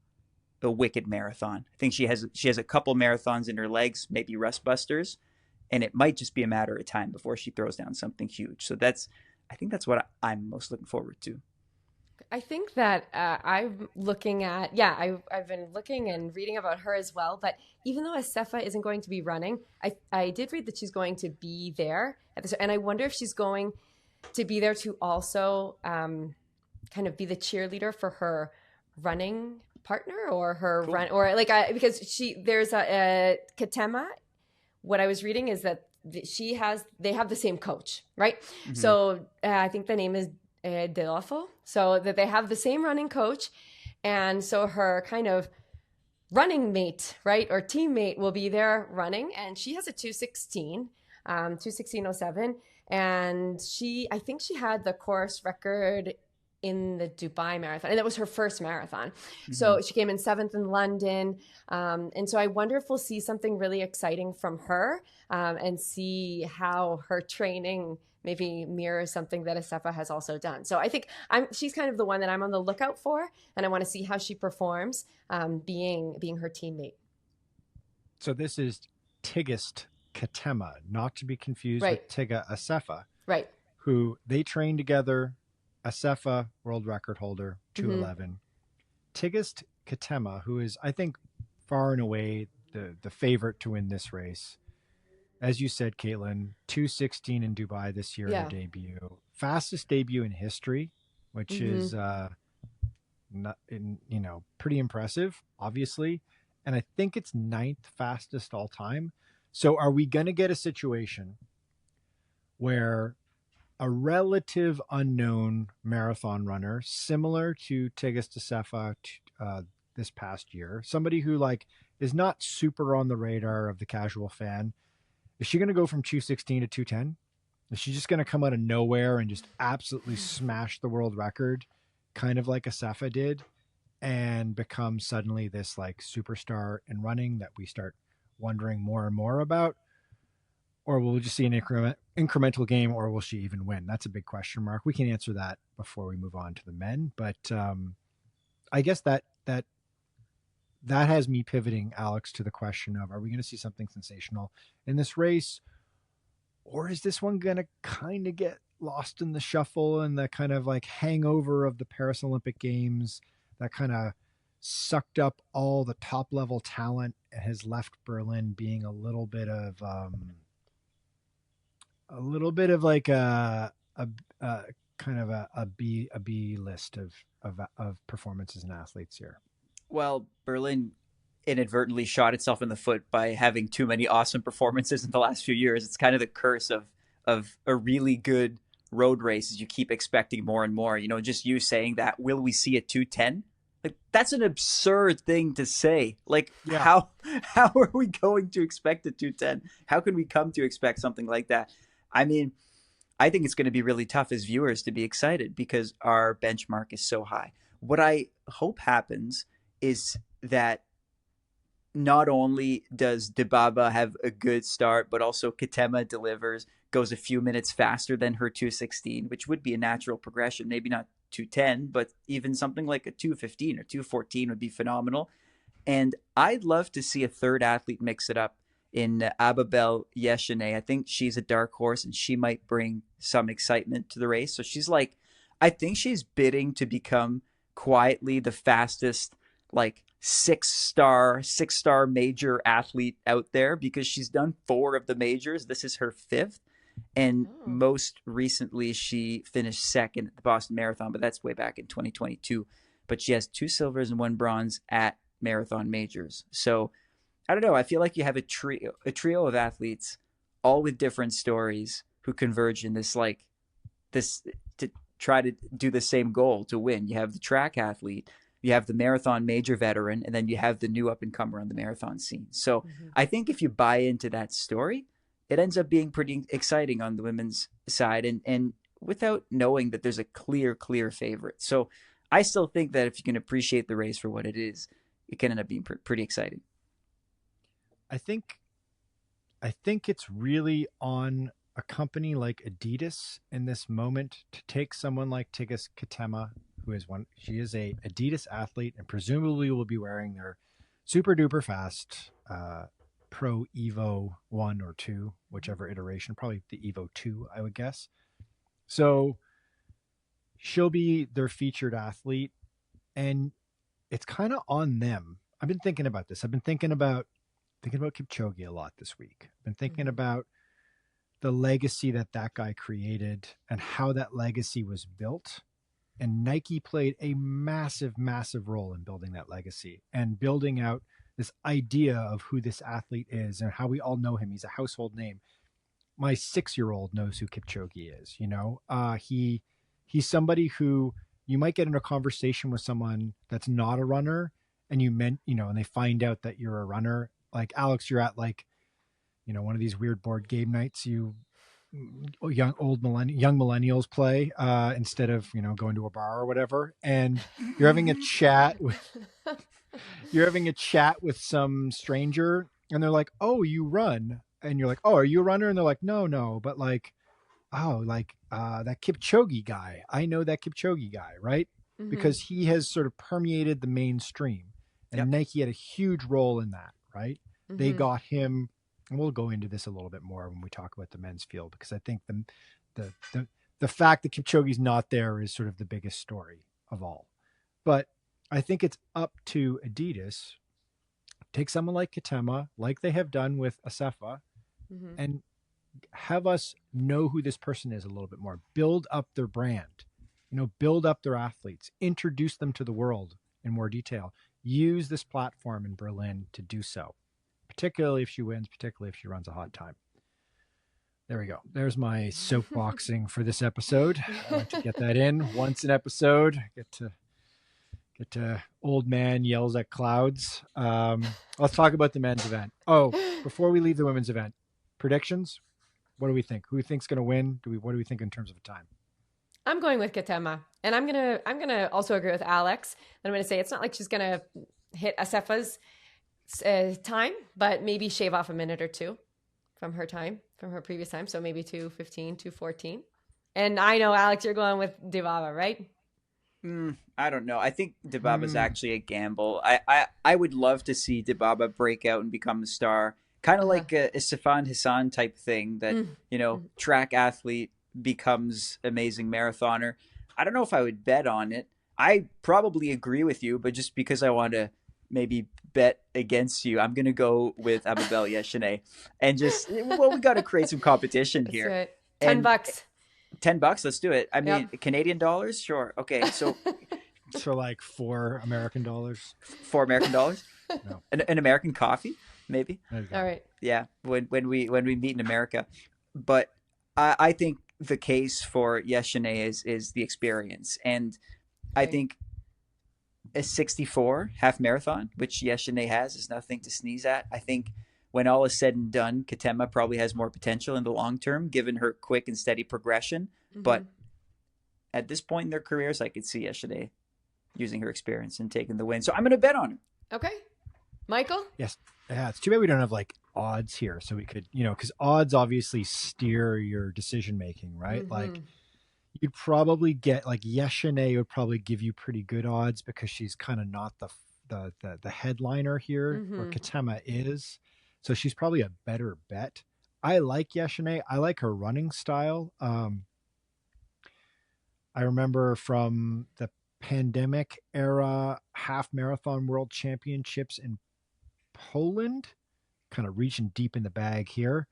a wicked marathon. I think she has a couple marathons in her legs, maybe rust busters, and it might just be a matter of time before she throws down something huge. So I think that's what I'm most looking forward to. I think that I'm looking at, I've been looking and reading about her as well. But even though Assefa isn't going to be running, I did read that she's going to be there and I wonder if she's going to be there to also kind of be the cheerleader for her running partner or her Cool. run, or like because there's a Katema. What I was reading is that they have the same coach, right? Mm-hmm. So I think the name is Delafo, so that they have the same running coach, and so her kind of running mate, right, or teammate will be there running, and she has a 2:16, 2:16:07, and I think she had the course record in the Dubai marathon, and that was her first marathon. Mm-hmm. So she came in 7th in London, and so I wonder if we'll see something really exciting from her, and see how her training maybe mirrors something that Assefa has also done. So I think she's kind of the one that I'm on the lookout for, and I want to see how she performs, being her teammate. So this is Tigst Assefa, not to be confused with Tigst Assefa, right? Who they trained together. Assefa, world record holder, 2:11. Tigst Assefa, who is, I think, far and away the favorite to win this race. As you said, Katelyn, 2:16 in Dubai this year, her debut. Fastest debut in history, which is pretty impressive, obviously. And I think it's 9th fastest all time. So are we going to get a situation where a relative unknown marathon runner, similar to Tigst Assefa this past year, somebody who is not super on the radar of the casual fan, is she going to go from 2:16 to 2:10? Is she just going to come out of nowhere and just absolutely smash the world record, kind of like Assefa did, and become suddenly this superstar in running that we start wondering more and more about? Or will we just see an incremental game, or will she even win? That's a big question mark. We can answer that before we move on to the men. But I guess that has me pivoting, Alex, to the question of, are we going to see something sensational in this race? Or is this one going to kind of get lost in the shuffle and the kind of hangover of the Paris Olympic Games that kind of sucked up all the top level talent and has left Berlin being a little bit of kind of a B list of performances and athletes here? Well, Berlin inadvertently shot itself in the foot by having too many awesome performances in the last few years. It's kind of the curse of a really good road race, as you keep expecting more and more. Just you saying that, will we see a 2:10? That's an absurd thing to say. How are we going to expect a 2:10? How can we come to expect something like that? I mean, I think it's going to be really tough as viewers to be excited because our benchmark is so high. What I hope happens is that not only does Dibaba have a good start, but also Katema delivers, goes a few minutes faster than her 2:16, which would be a natural progression. Maybe not 2:10, but even something like a 2:15 or 2:14 would be phenomenal. And I'd love to see a third athlete mix it up in Ababel Yeshane. I think she's a dark horse and she might bring some excitement to the race. So I think she's bidding to become quietly the fastest, six-star major athlete out there, because she's done 4 of the majors. This is her 5th. And most recently, she finished 2nd at the Boston Marathon, but that's way back in 2022. But she has 2 silvers and 1 bronze at marathon majors. So I don't know. I feel like you have a trio of athletes, all with different stories, who converge in this to try to do the same goal, to win. You have the track athlete, you have the marathon major veteran, and then you have the new up-and-comer on the marathon scene. So I think if you buy into that story, it ends up being pretty exciting on the women's side, and without knowing that there's a clear favorite. So I still think that if you can appreciate the race for what it is, it can end up being pretty exciting. I think it's really on a company like Adidas in this moment to take someone like Tigst Assefa, who is she is a Adidas athlete and presumably will be wearing their super duper fast Pro Evo 1 or 2, whichever iteration, probably the Evo 2, I would guess. So she'll be their featured athlete, and it's kind of on them. I've been thinking about this. I've been thinking about Kipchoge a lot this week. I've been thinking about the legacy that guy created and how that legacy was built. And Nike played a massive, massive role in building that legacy and building out this idea of who this athlete is and how we all know him. He's a household name. My 6-year-old knows who Kipchoge is. He's somebody who you might get in a conversation with someone that's not a runner, and and they find out that you're a runner. Like Alex, you're at one of these weird board game nights young millennials play instead of going to a bar or whatever, and you're having a chat with some stranger, and they're like, "Oh, you run," and you're like, "Oh, are you a runner?" And they're like, "No, but like, oh, like that Kipchoge guy. I know that Kipchoge guy, right?" Mm-hmm. Because he has sort of permeated the mainstream, and Nike had a huge role in that, right? Mm-hmm. They got him, and we'll go into this a little bit more when we talk about the men's field, because I think the fact that Kipchoge's not there is sort of the biggest story of all. But I think it's up to Adidas. Take someone like Assefa, like they have done with Assefa, and have us know who this person is a little bit more. Build up their brand, build up their athletes, introduce them to the world in more detail. Use this platform in Berlin to do so, particularly if she wins, particularly if she runs a hot time. There we go. There's my soapboxing for this episode. I like to get that in once an episode. Get to old man yells at clouds. Let's talk about the men's event. Oh, before we leave the women's event, predictions. What do we think? Who think's going to win? What do we think in terms of a time? I'm going with Assefa, and I'm gonna also agree with Alex. And I'm gonna say it's not like she's gonna hit Assefa's time, but maybe shave off a minute or two from her previous time. So maybe 2:15, 2:14. And I know, Alex, you're going with Dibaba, right? I don't know. I think Dibaba's actually a gamble. I would love to see Dibaba break out and become a star. Kind of like a Sifan Hassan type thing that, track athlete becomes amazing marathoner. I don't know if I would bet on it. I probably agree with you, but just because I want to maybe bet against you, I'm going to go with Ababel Yeshane. And we got to create some competition here. Right. $10. $10, let's do it. I mean, Canadian dollars? Sure. Okay, so... So like $4 American. $4 American? No. An American coffee? Maybe. All right. Yeah, when we meet in America, but I think the case for Yeshane is the experience, and I think a 64 half marathon, which Yeshane has, is nothing to sneeze at. I think when all is said and done, Katema probably has more potential in the long term, given her quick and steady progression. But at this point in their careers, I could see Yeshane using her experience and taking the win. So I'm going to bet on her. Okay. Michael? Yes. Yeah, it's too bad we don't have like odds here, so we could, because odds obviously steer your decision making, right? Like you'd probably get like Yeshane would probably give you pretty good odds because she's kind of not the headliner here, where Katema is. So she's probably a better bet. I like Yeshane. I like her running style. I remember from the pandemic era half marathon world championships in Poland, kind of reaching deep in the bag here,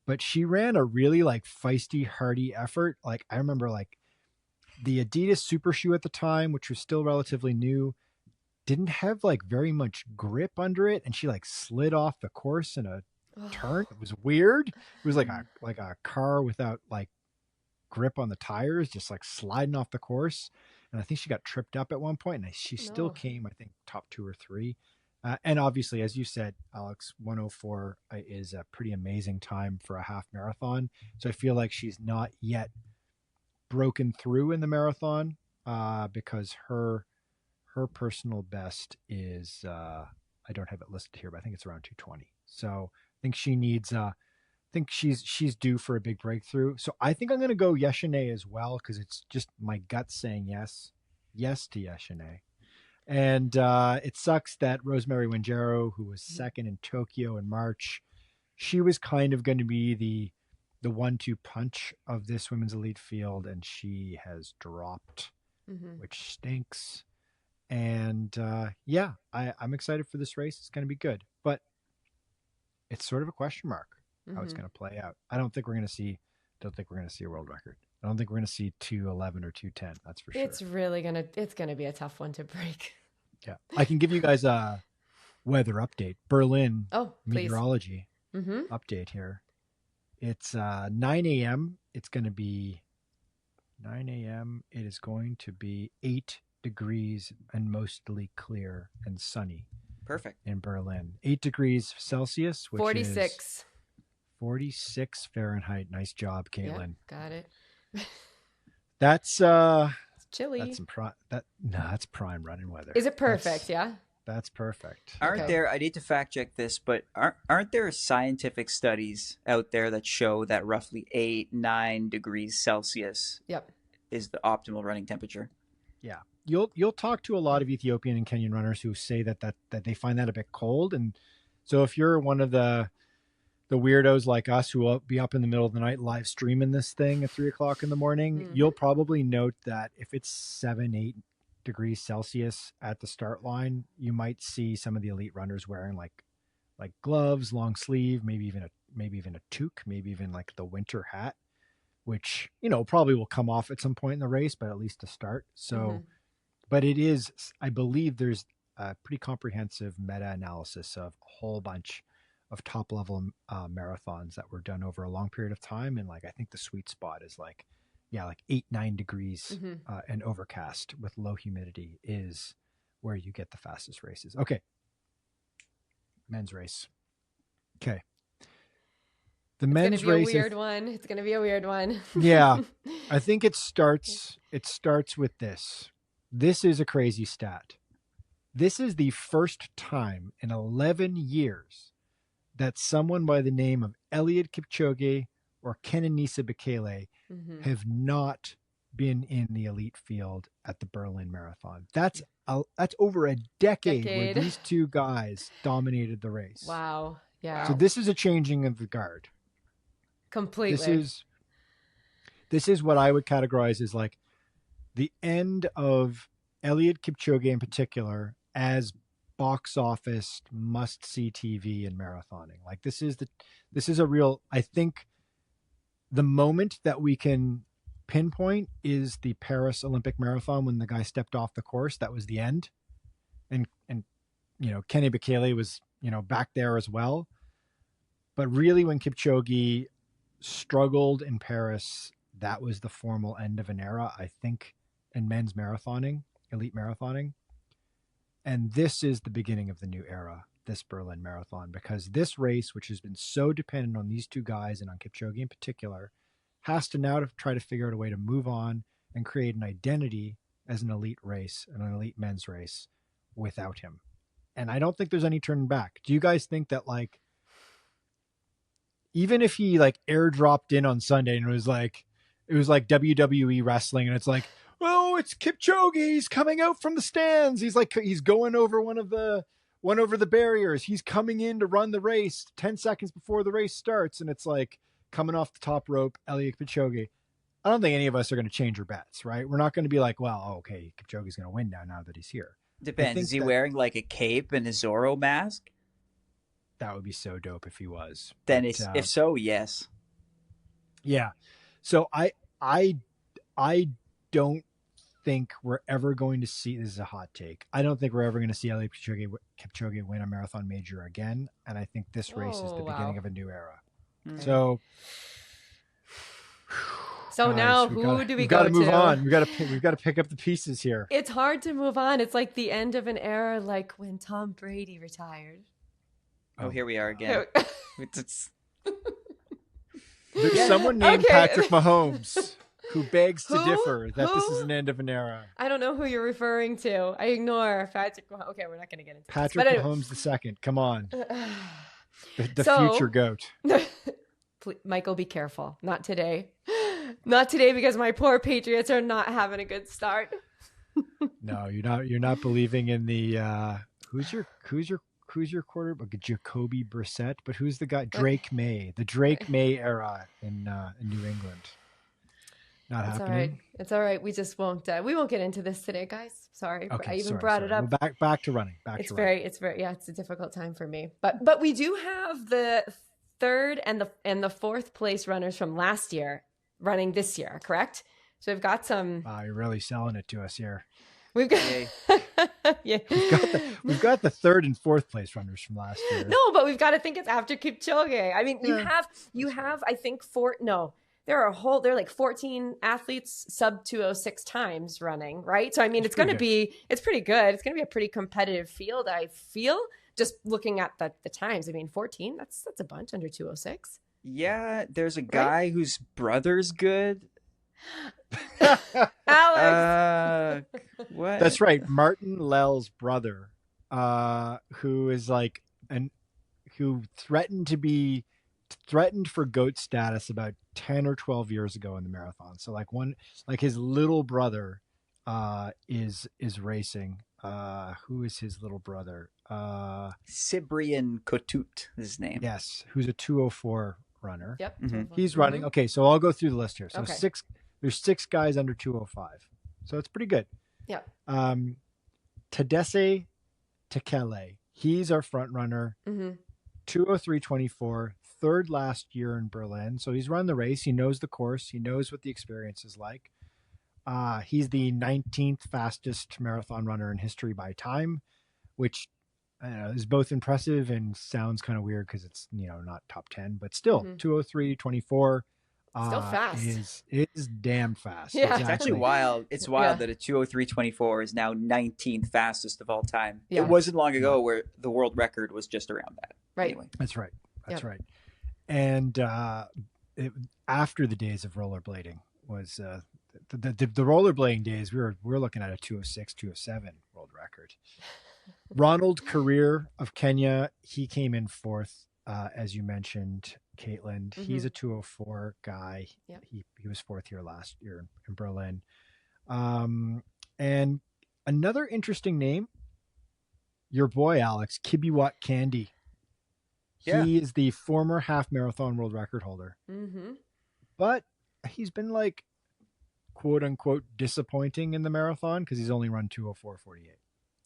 but she ran a really like feisty, hardy effort. Like I remember like the Adidas super shoe at the time, which was still relatively new, didn't have like very much grip under it, and she like slid off the course in a turn. It was weird. It was like a car without like grip on the tires, just like sliding off the course. And I think she got tripped up at one point, and she still came, I think, top 2 or 3. And obviously, as you said, Alex, 104 is a pretty amazing time for a half marathon. So I feel like she's not yet broken through in the marathon because her personal best is, I don't have it listed here, but I think it's around 2:20. So I think she needs. I think she's due for a big breakthrough. So I think I'm going to go Yeshine as well because it's just my gut saying yes to Yeshine. And it sucks that Rosemary Winjero, who was second in Tokyo in March, she was kind of going to be the 1-2 punch of this women's elite field, and she has dropped, which stinks. And I'm excited for this race. It's going to be good, but it's sort of a question mark how it's going to play out. I don't think we're going to see a world record. I don't think we're going to see 2:11 or 2:10. That's for sure. It's going to be a tough one to break. Yeah. I can give you guys a weather update. Berlin meteorology update here. It's 9 a.m. It's going to be 9 a.m. It is going to be 8 degrees and mostly clear and sunny. Perfect. In Berlin. 8 degrees Celsius, which 46. is 46 Fahrenheit. Nice job, Caitlin. Yeah, got it. That's it's chilly. That's prime running weather. Is it perfect? Yeah. That's perfect. Aren't there, I need to fact check this, but aren't there scientific studies out there that show that roughly 8-9 degrees Celsius is the optimal running temperature? Yeah. You'll talk to a lot of Ethiopian and Kenyan runners who say that they find that a bit cold. And so if you're one of the weirdos like us who will be up in the middle of the night live streaming this thing at 3:00 in the morning, you'll probably note that if it's 7-8 degrees Celsius at the start line, you might see some of the elite runners wearing like gloves, long sleeve, maybe even a toque, maybe even like the winter hat, which, probably will come off at some point in the race, but at least to start. So, but it is, I believe there's a pretty comprehensive meta-analysis of a whole bunch of top level marathons that were done over a long period of time. And I think the sweet spot is 8-9 degrees and overcast with low humidity is where you get the fastest races. Okay. Men's race. Okay. The men's race. It's going to be a weird one. Yeah. I think it starts with this. This is a crazy stat. This is the first time in 11 years that someone by the name of Eliud Kipchoge or Kenenisa Bekele have not been in the elite field at the Berlin Marathon. That's over a decade where these two guys dominated the race. Wow. Yeah. So this is a changing of the guard. Completely. This is what I would categorize as the end of Eliud Kipchoge in particular as box office must-see TV and marathoning. This is a real, I think the moment that we can pinpoint is the Paris Olympic Marathon when the guy stepped off the course. That was the end. And Kenny Bekele was, back there as well. But really when Kipchoge struggled in Paris, that was the formal end of an era, I think, in men's marathoning, elite marathoning. And this is the beginning of the new era, this Berlin Marathon, because this race, which has been so dependent on these two guys and on Kipchoge in particular, has to now try to figure out a way to move on and create an identity as an elite race and an elite men's race without him. And I don't think there's any turning back. Do you guys think that even if he airdropped in on Sunday and it was like WWE wrestling and it's oh, it's Kipchoge. He's coming out from the stands. He's going over one over the barriers. He's coming in to run the race 10 seconds before the race starts. And it's coming off the top rope, Eliud Kipchoge. I don't think any of us are going to change our bets, right? We're not going to be okay, Kipchoge's going to win now that he's here. Depends. Is he wearing a cape and a Zorro mask? That would be so dope if he was. Then if so, yes. Yeah. So I don't think we're ever going to see, this is a hot take, I don't think we're ever going to see Eliud Kipchoge win a marathon major again. And I think this race is the beginning of a new era. So guys, now who do we we've go got to? Move on. We've got to pick up the pieces here. It's hard to move on. It's like the end of an era, like when Tom Brady retired. Oh, here we are again. There's someone named Patrick Mahomes who begs to differ that this is an end of an era. I don't know who you're referring to. I ignore Patrick Mahomes. Okay, we're not going to get into Patrick Mahomes II. Come on. The So- future goat. Michael, be careful. Not today. Not today, because my poor Patriots are not having a good start. No, you're not believing in the who's your quarterback? Jacoby Brissett, but who's the guy? Drake May. The Drake May era in New England. Not It's happening. all right. It's all right. We just won't. We won't get into this today, guys. Sorry, Okay, I even sorry, brought it up. Well, back to running. It's very. Yeah. It's a difficult time for me. But we do have the third and the fourth place runners from last year running this year, correct? So we've got some. Wow, you're really selling it to us here. We've got. Yeah. We've got the third and fourth place runners from last year. No, but we've got to think it's after Kipchoge. I mean, you have I think there are like 14 athletes sub 206 times running, right? So I mean, it's pretty good. It's going to be a pretty competitive field, I feel, just looking at the times. I mean, 14, that's a bunch under 206. Yeah, there's a guy whose brother's good. Alex. What? That's right. Martin Lell's brother, who is like who threatened for GOAT status about 10 or 12 years ago in the marathon. So like his little brother is racing. Who is his little brother? Cyprian Kotut is his name. Yes, who's a 204 runner. Yep. Mm-hmm. He's running. Okay, so I'll go through the list here. So Okay. there's 6 guys under 205. So it's pretty good. Yep. Tadesse Bekele, he's our front runner. Mm-hmm. 203.24, third last year in Berlin. So he's run the race. He knows the course. He knows what the experience is like. He's the 19th fastest marathon runner in history by time, which is both impressive and sounds kind of weird because it's not top 10, but still 203.24. Still fast. Is damn fast. Yeah. Exactly. It's actually wild. It's wild that a 203.24 is now 19th fastest of all time. Yeah. It wasn't long ago where the world record was just around that. Right. Anyway. That's right. Right. And after the days of rollerblading was the rollerblading days, we're looking at a 206, 207 world record. Ronald Career of Kenya, he came in fourth, as you mentioned, Katelyn. Mm-hmm. He's a 204 guy. Yep. He was fourth here last year in Berlin. And another interesting name, your boy Alex, Kibiwat Candy. Yeah. He is the former half marathon world record holder. Mm-hmm. But he's been like, quote unquote, disappointing in the marathon because he's only run 204.48.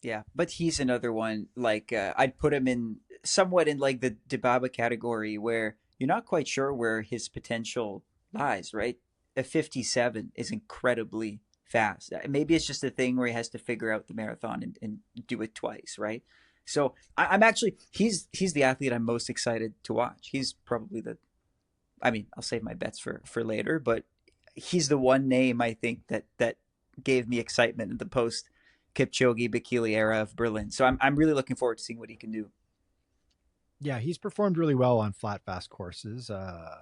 Yeah, but he's another one. Like I'd put him in somewhat in like the Dibaba category where you're not quite sure where his potential lies, right? A 57 is incredibly fast. Maybe it's just a thing where he has to figure out the marathon and do it twice, right? So I'm actually, he's the athlete I'm most excited to watch. He's probably I'll save my bets for later, but he's the one name I think that gave me excitement in the post Kipchoge Bekele era of Berlin. So I'm really looking forward to seeing what he can do. Yeah, he's performed really well on flat fast courses. I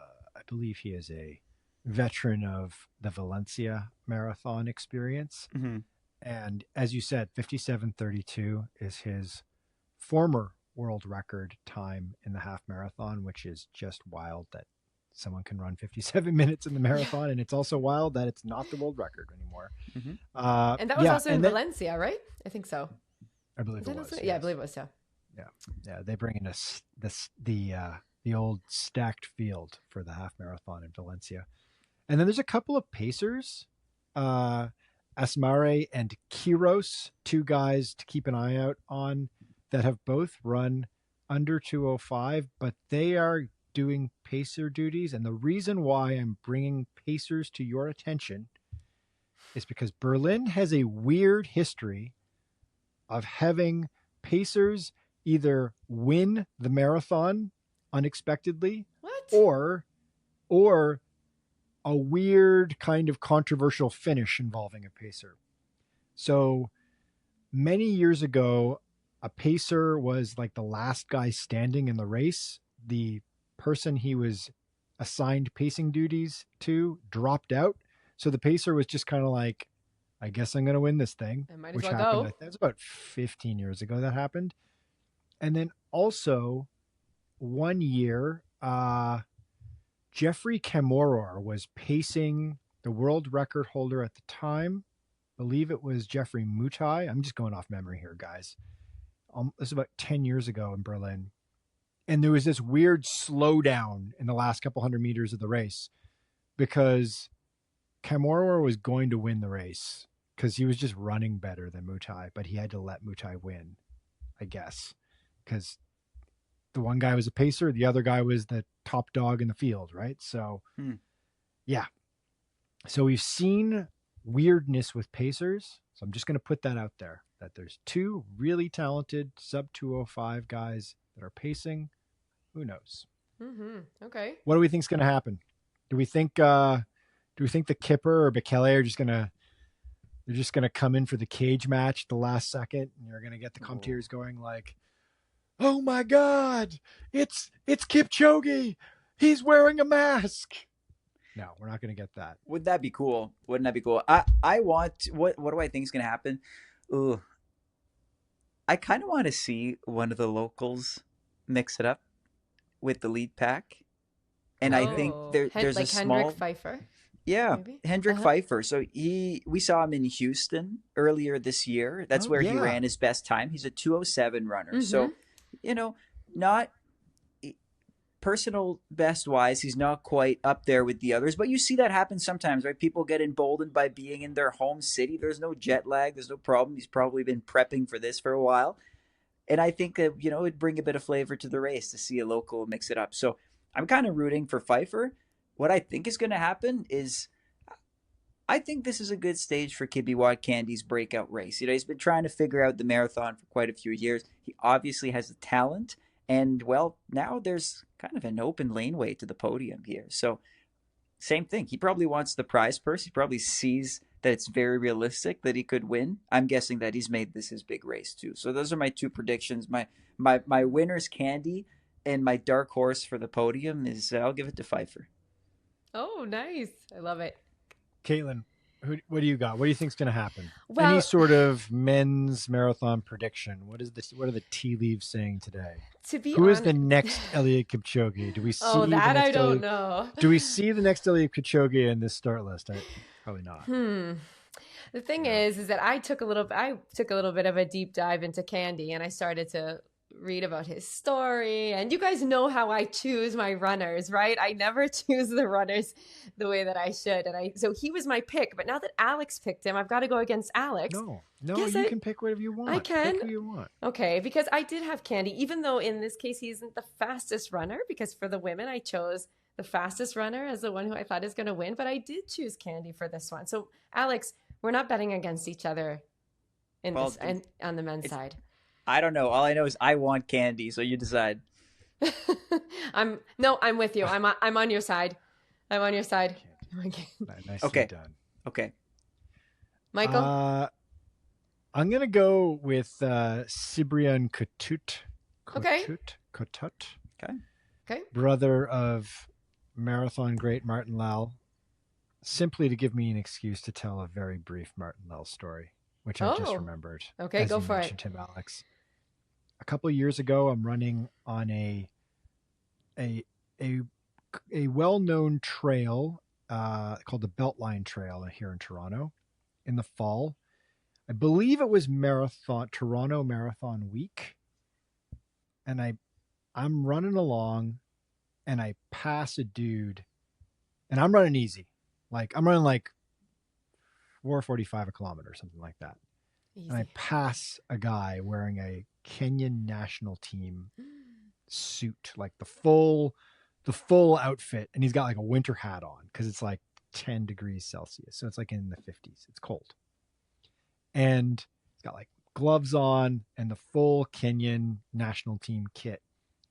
believe he is a veteran of the Valencia marathon experience. Mm-hmm. And as you said, 57:32 is his former world record time in the half marathon, which is just wild that someone can run 57 minutes in the marathon. And it's also wild that it's not the world record anymore. Mm-hmm. And that was also in Valencia, right? I think so. I believe it was. Yeah, yes. I believe it was. Yeah. They bring in the old stacked field for the half marathon in Valencia. And then there's a couple of pacers, Asmare and Kiros, 2 guys to keep an eye out on that have both run under 205, but they are doing pacer duties. And the reason why I'm bringing pacers to your attention is because Berlin has a weird history of having pacers either win the marathon unexpectedly or a weird kind of controversial finish involving a pacer. So many years ago, a pacer was like the last guy standing in the race. The person he was assigned pacing duties to dropped out. So the pacer was just kind of like, I guess I'm going to win this thing. I might as which well happened, go. That was about 15 years ago that happened. And then also one year, Jeffrey Kamworor was pacing the world record holder at the time. I believe it was Jeffrey Mutai. I'm just going off memory here, guys. This was about 10 years ago in Berlin. And there was this weird slowdown in the last couple hundred meters of the race because Kamworor was going to win the race because he was just running better than Mutai, but he had to let Mutai win, I guess, because the one guy was a pacer, the other guy was the top dog in the field, right? So, yeah. So we've seen weirdness with pacers. So I'm just going to put that out there, that there's two really talented sub 205 guys that are pacing. Who knows? Okay. What do we think is going to happen? Do we think the Kipper or Bekele are they're just going to come in for the cage match at the last second, and you're going to get the commentators going like, "Oh my God, it's Kipchoge. He's wearing a mask." No, we're not going to get that. Would that be cool? Wouldn't that be cool? I want, what do I think is going to happen? Ooh, I kind of want to see one of the locals mix it up with the lead pack. And I think there's like a small Hendrik Pfeiffer. Yeah, maybe? Hendrik Pfeiffer. So we saw him in Houston earlier this year. That's where he ran his best time. He's a 207 runner. So, not personal best wise, he's not quite up there with the others, but you see that happen sometimes, right? People get emboldened by being in their home city. There's no jet lag. There's no problem. He's probably been prepping for this for a while. And I think that, it'd bring a bit of flavor to the race to see a local mix it up. So I'm kind of rooting for Pfeiffer. What I think is going to happen is I think this is a good stage for Kibbe Candy's breakout race. He's been trying to figure out the marathon for quite a few years. He obviously has the talent. And, well, now there's kind of an open laneway to the podium here. So same thing. He probably wants the prize purse. He probably sees that it's very realistic that he could win. I'm guessing that he's made this his big race too. So those are my two predictions. My winner's Candy and my dark horse for the podium is I'll give it to Pfeiffer. Oh, nice. I love it. Katelyn, what do you got? What do you think's going to happen? Well, any sort of men's marathon prediction? What are the tea leaves saying today? To be Who honest, is the next Eliud Kipchoge? Do we see? Oh, that I don't Eliud, know. Do we see the next Eliud Kipchoge in this start list? Probably not. The thing is that I took a little bit of a deep dive into Candy, and I started to read about his story. And you guys know how I choose my runners, right? I never choose the runners the way that I should. So he was my pick. But now that Alex picked him, I've got to go against Alex. No, you can pick whatever you want. I can. Pick who you want. Okay, because I did have Candy, even though in this case he isn't the fastest runner, because for the women I chose the fastest runner as the one who I thought is going to win, but I did choose Candy for this one. So Alex, we're not betting against each other on the men's side. I don't know. All I know is I want Candy, so you decide. I'm with you. I'm on your side. I'm on your side. Okay. Okay. Done. Okay. Michael? I'm going to go with Cyprien Kotut. Okay. Okay. Brother of marathon great Martin Lal, simply to give me an excuse to tell a very brief Martin Lal story, which I just remembered. Okay, go for it. Him, Alex. A couple of years ago, I'm running on a well-known trail called the Beltline Trail here in Toronto in the fall. I believe it was Toronto Marathon Week. And I'm running along and I pass a dude and I'm running easy. I'm running 4:45 a kilometer or something like that. Easy. And I pass a guy wearing a Kenyan national team suit, the full outfit. And he's got a winter hat on because it's 10 degrees Celsius. So it's in the 50s. It's cold. And he's got gloves on and the full Kenyan national team kit.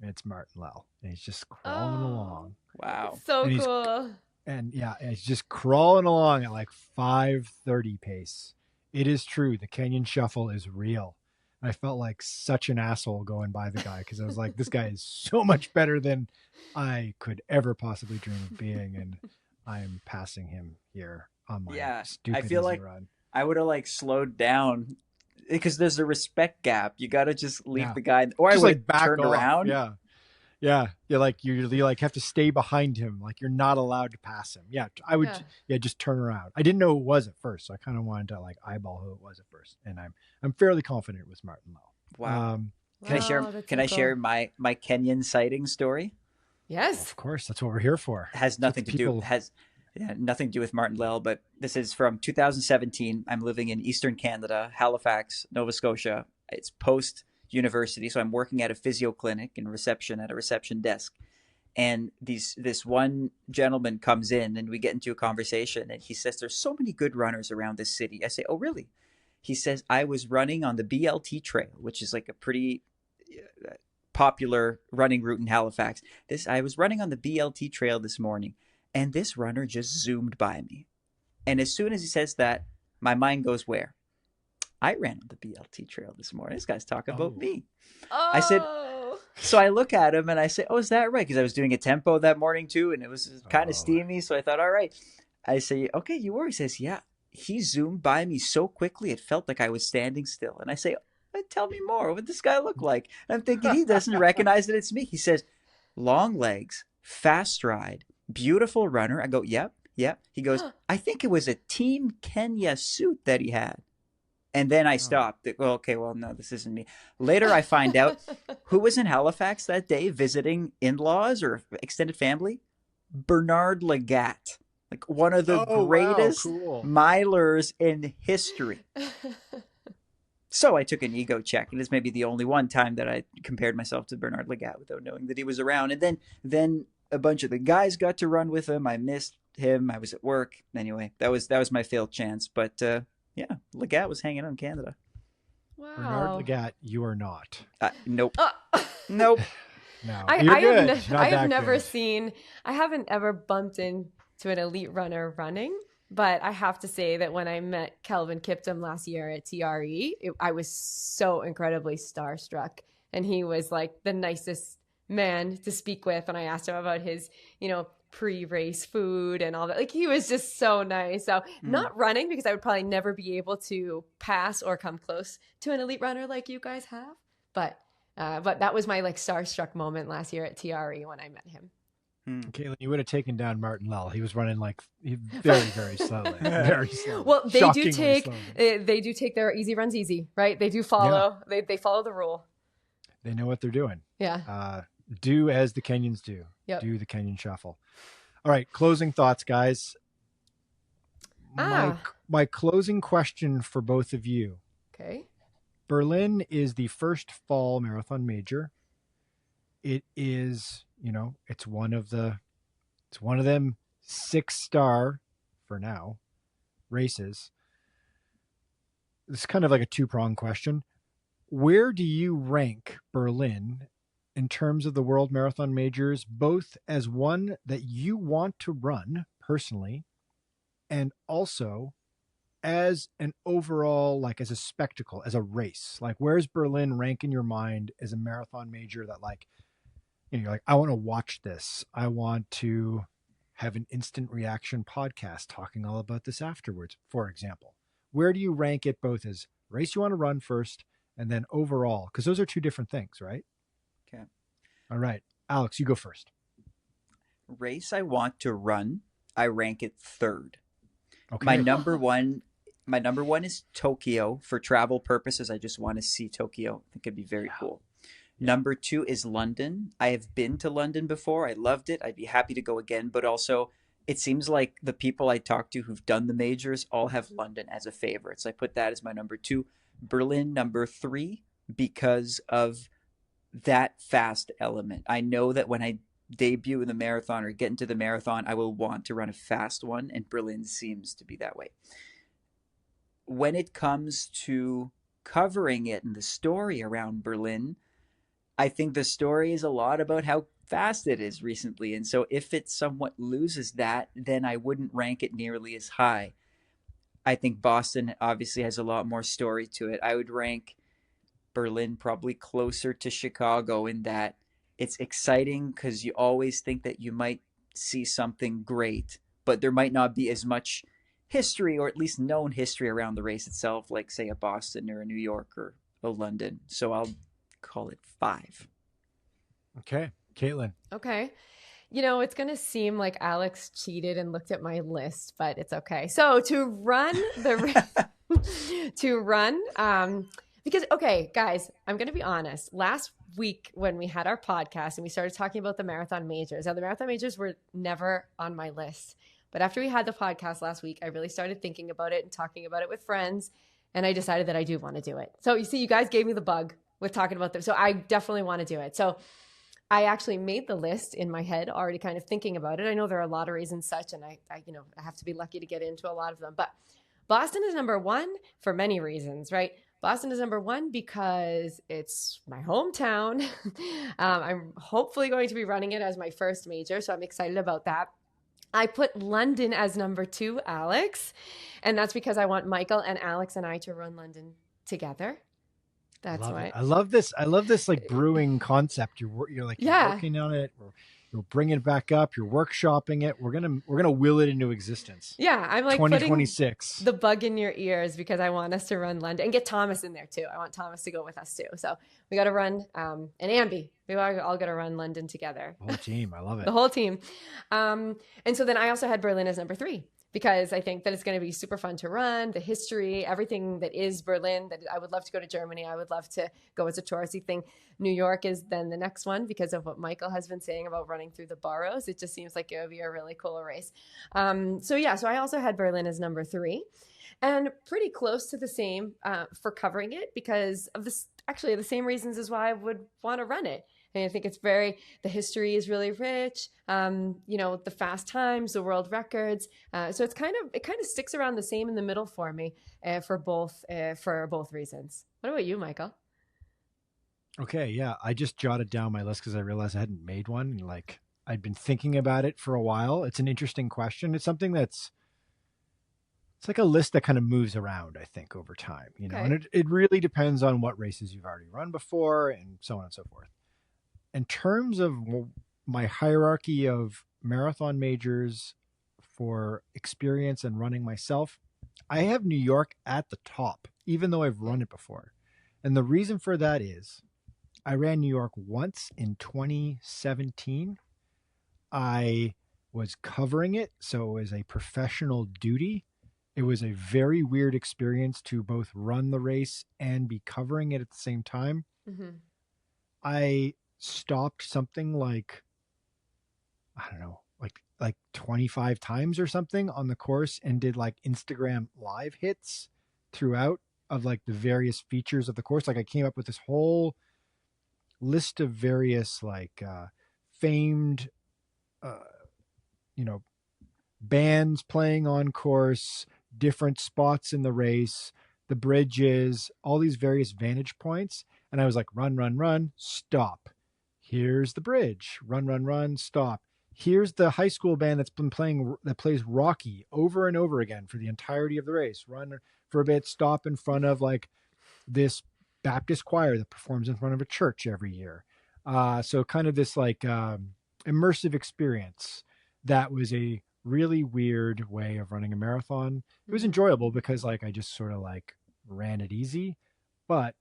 And it's Martin Lal. And he's just crawling along. Wow. So cool. And he's just crawling along at 5:30 pace. It is true. The Kenyan shuffle is real. And I felt like such an asshole going by the guy because I was like, this guy is so much better than I could ever possibly dream of being. And I am passing him here on my stupid I feel easy run. I would have slowed down because there's a respect gap. You got to just leave the guy, or just I would turn around. Yeah. Yeah, you like you like have to stay behind him. Like you're not allowed to pass him. Yeah, I would. Yeah. Yeah, just turn around. I didn't know who it was at first, so I kind of wanted to like eyeball who it was at first, and I'm fairly confident it was Martin Lowe. Wow. Can I share? Wow, that's Can so I share cool. my Kenyan sighting story? Yes. Of course, that's what we're here for. Has That's what nothing the to do people. has yeah, nothing to do with Martin Lell, but this is from 2017. I'm living in Eastern Canada, Halifax, Nova Scotia. It's post university, so I'm working at a physio clinic in reception at a reception desk. And this one gentleman comes in, and we get into a conversation, and he says, "There's so many good runners around this city." I say, "Oh, really?" He says, "I was running on the BLT trail, which is like a pretty popular running route in Halifax. I was running on the BLT trail this morning, and this runner just zoomed by me. And as soon as he says that, my mind goes where? I ran on the BLT trail this morning. This guy's talking about Oh, me." I said, Oh. so I look at him and I say, "Oh, is that right?" Because I was doing a tempo that morning too, and it was kind of oh, steamy. So I thought, all right. I say, "Okay, you were." He says, "Yeah." He zoomed by me so quickly, it felt like I was standing still. And I say, "Tell me more. What would this guy look like?" And I'm thinking, he doesn't recognize that it's me. He says, "Long legs, fast stride, beautiful runner." I go, "Yep, yep." He goes, "I think it was a Team Kenya suit that he had." And then I oh. stopped. Well, okay, well, no, this isn't me. Later, I find out who was in Halifax that day visiting in-laws or extended family. Bernard Lagat, like one of the Oh, wow, greatest cool. milers in history. So I took an ego check, and it's maybe the only one time that I compared myself to Bernard Lagat without knowing that he was around. And then a bunch of the guys got to run with him. I missed him. I was at work. Anyway, that was my failed chance. But yeah, Lagat was hanging out in Canada. Bernard Wow. Lagat, you are not. Nope, Uh, nope. No, I, you're I have good. Not I have that never good. seen I haven't ever bumped into an elite runner running, but I have to say that when I met Kelvin Kiptum last year at TRE, I was so incredibly starstruck, and he was like the nicest man to speak with. And I asked him about his, pre-race food and all that. Like he was just so nice. So Mm. not running because I would probably never be able to pass or come close to an elite runner like you guys have, but that was my like starstruck moment last year at TRE when I met him. Mm. Caitlin, you would have taken down Martin Lell. He was running like very, very slowly. Very slowly. Well, Shockingly slowly. they do take their easy runs easy, right? They do follow they follow the rule. They know what they're doing. Yeah. Do as the Kenyans do. Yep. Do the Kenyan shuffle. All right, closing thoughts, guys. My closing question for both of you. Okay. Berlin is the first fall marathon major. It is, it's one of them 6-star for now races. It's kind of like a two-pronged question. Where do you rank Berlin in terms of the world marathon majors, both as one that you want to run personally and also as an overall, like as a spectacle, as a race? Like, where's Berlin rank in your mind as a marathon major that you're like, I want to watch this. I want to have an instant reaction podcast talking all about this afterwards, for example. Where do you rank it both as race you want to run first and then overall? Because those are two different things, right? Okay. All right. Alex, you go first. Race I want to run, I rank it third. Okay. My number one is Tokyo. For travel purposes, I just want to see Tokyo. I think it'd be very cool. Number 2 is London. I have been to London before. I loved it. I'd be happy to go again. But also, it seems like the people I talk to who've done the majors all have London as a favorite. So I put that as my number 2. Berlin, number 3, because of that fast element. I know that when I debut in the marathon or get into the marathon, I will want to run a fast one, and Berlin seems to be that way. When it comes to covering it and the story around Berlin, I think the story is a lot about how fast it is recently. And so if it somewhat loses that, then I wouldn't rank it nearly as high. I think Boston obviously has a lot more story to it. I would rank Berlin probably closer to Chicago in that it's exciting because you always think that you might see something great, but there might not be as much history or at least known history around the race itself, like say a Boston or a New York or a London. So I'll call it 5. Okay. Caitlin. Okay. It's going to seem like Alex cheated and looked at my list, but it's okay. So to run to run, because, okay, guys, I'm going to be honest. Last week when we had our podcast and we started talking about the marathon majors, now the marathon majors were never on my list. But after we had the podcast last week, I really started thinking about it and talking about it with friends. And I decided that I do want to do it. So you see, you guys gave me the bug with talking about them. So I definitely want to do it. So I actually made the list in my head, already kind of thinking about it. I know there are lotteries and such, and I have to be lucky to get into a lot of them. But Boston is number one for many reasons, right? Boston is number one because it's my hometown. I'm hopefully going to be running it as my first major, so I'm excited about that. I put London as number two, Alex, and that's because I want Michael and Alex and I to run London together. That's why. I love this. I love this like brewing concept. You're working on it. You're bringing it back up. You're workshopping it. We're gonna will it into existence. Yeah, I'm like 2026. The bug in your ears because I want us to run London and get Thomas in there too. I want Thomas to go with us too. So we got to run and Ambi. We all got to run London together. The whole team. I love it. The whole team. And so then I also had Berlin as number three, because I think that it's going to be super fun to run, the history, everything that is Berlin. That I would love to go to Germany. I would love to go as a touristy thing. New York is then the next one because of what Michael has been saying about running through the boroughs. It just seems like it would be a really cool race. So I also had Berlin as number three, and pretty close to the same for covering it because of this. Actually, the same reasons as why I would want to run it. And I think the history is really rich, the fast times, the world records. So it kind of sticks around the same in the middle for me for both reasons. What about you, Michael? Okay. Yeah. I just jotted down my list because I realized I hadn't made one. And like I'd been thinking about it for a while. It's an interesting question. It's something it's like a list that kind of moves around, I think, over time, Okay. and it really depends on what races you've already run before and so on and so forth. In terms of my hierarchy of marathon majors for experience and running myself, I have New York at the top, even though I've run it before. And the reason for that is I ran New York once in 2017. I was covering it, so it was a professional duty. It was a very weird experience to both run the race and be covering it at the same time. Mm-hmm. I stopped something like, I don't know, like 25 times or something on the course and did like Instagram live hits throughout of like the various features of the course. Like I came up with this whole list of various like famed bands playing on course, different spots in the race, the bridges, all these various vantage points. And I was like, run, stop. Here's the bridge. Run, stop. Here's the high school band that plays Rocky over and over again for the entirety of the race. Run for a bit, stop in front of like this Baptist choir that performs in front of a church every year. So kind of this like immersive experience that was a really weird way of running a marathon. It was enjoyable because like I just sort of like ran it easy, but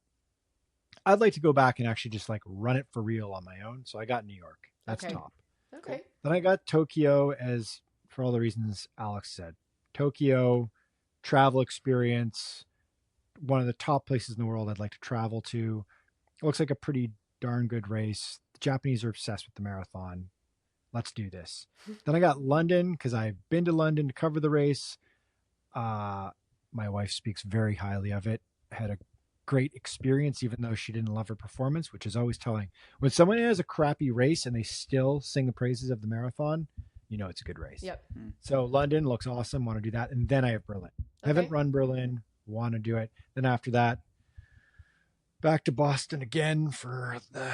I'd like to go back and actually just like run it for real on my own. So I got New York. That's Okay. top. Okay. Then I got Tokyo, as for all the reasons Alex said. Tokyo, travel experience, one of the top places in the world I'd like to travel to. It looks like a pretty darn good race. The Japanese are obsessed with the marathon. Let's do this. Then I got London because I've been to London to cover the race. My wife speaks very highly of it. I had a great experience, even though she didn't love her performance, which is always telling. When someone has a crappy race and they still sing the praises of the marathon, you know it's a good race. Yep. So London looks awesome. Want to do that. And then I have Berlin. I haven't run Berlin. Want to do it. Then after that, back to Boston again for the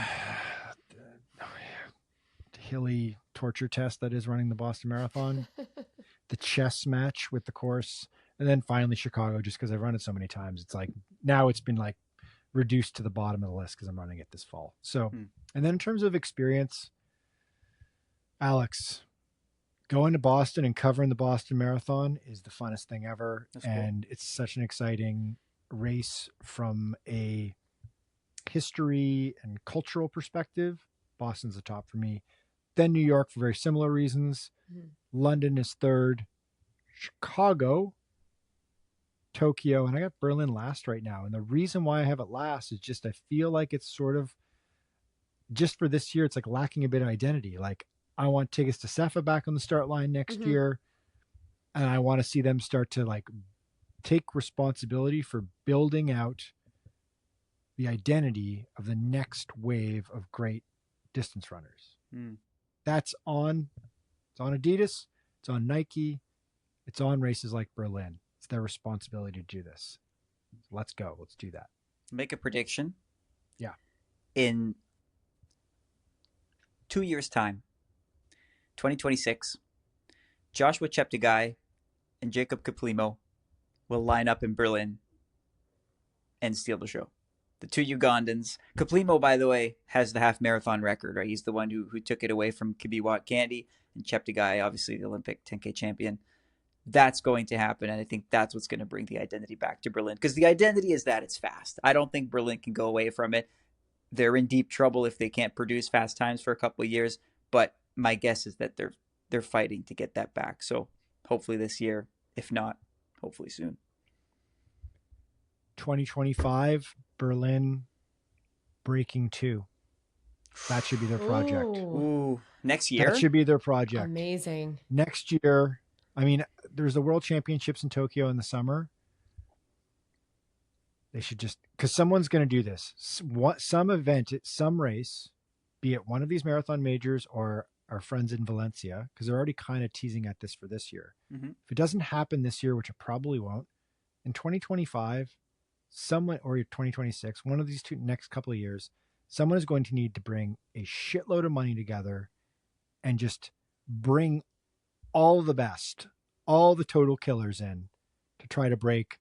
hilly torture test that is running the Boston Marathon, the chess match with the course, and then finally Chicago, just because I've run it so many times. It's like now it's been like reduced to the bottom of the list because I'm running it this fall. So, and then in terms of experience, Alex, going to Boston and covering the Boston Marathon is the funnest thing ever. That's and cool. It's such an exciting race from a history and cultural perspective. Boston's the top for me. Then New York for very similar reasons. Mhm. London is third. Chicago, Tokyo, and I got Berlin last right now. And the reason why I have it last is just I feel like it's sort of just for this year, it's like lacking a bit of identity. Like I want Tigst Assefa back on the start line next Mhm. year, and I want to see them start to like take responsibility for building out the identity of the next wave of great distance runners. Mm. That's on. It's on Adidas. It's on Nike. It's on races like Berlin. It's their responsibility to do this. So let's go. Let's do that. Make a prediction. Yeah. In 2 years' time, 2026, Joshua Cheptegei and Jacob Kiplimo will line up in Berlin and steal the show. The two Ugandans. Kiplimo, by the way, has the half marathon record, right? He's the one who took it away from Kibiwott Candy, and Cheptegei, obviously the Olympic 10K champion. That's going to happen, and I think that's what's going to bring the identity back to Berlin, because the identity is that it's fast. I don't think Berlin can go away from it. They're in deep trouble if they can't produce fast times for a couple of years, but my guess is that they're fighting to get that back. So hopefully this year, if not, hopefully soon. 2025, Berlin breaking 2. That should be their project. Ooh, next year? That should be their project. Amazing. Next year, I mean, there's the World Championships in Tokyo in the summer. They should just, because someone's going to do this. Some event, some race, be it one of these marathon majors or our friends in Valencia, because they're already kind of teasing at this for this year. Mm-hmm. If it doesn't happen this year, which it probably won't, in 2025, someone, or 2026, one of these two next couple of years, someone is going to need to bring a shitload of money together and just bring all the best, all the total killers in to try to break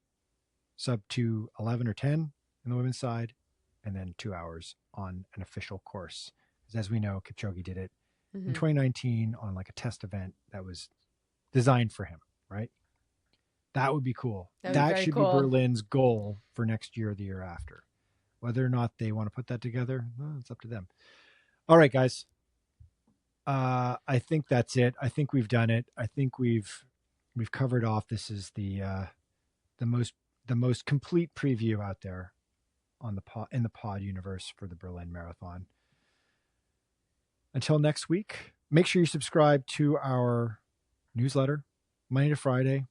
sub 2:11 or 10 in the women's side, and then 2 hours on an official course. As we know, Kipchoge did it in 2019 on like a test event that was designed for him, right? That would be cool. That should be Berlin's goal for next year or the year after. Whether or not they want to put that together, well, it's up to them. All right, guys. I think that's it. I think we've done it. I think we've covered off. This is the most complete preview out there on in the pod universe for the Berlin Marathon. Until next week, make sure you subscribe to our newsletter, Monday to Friday.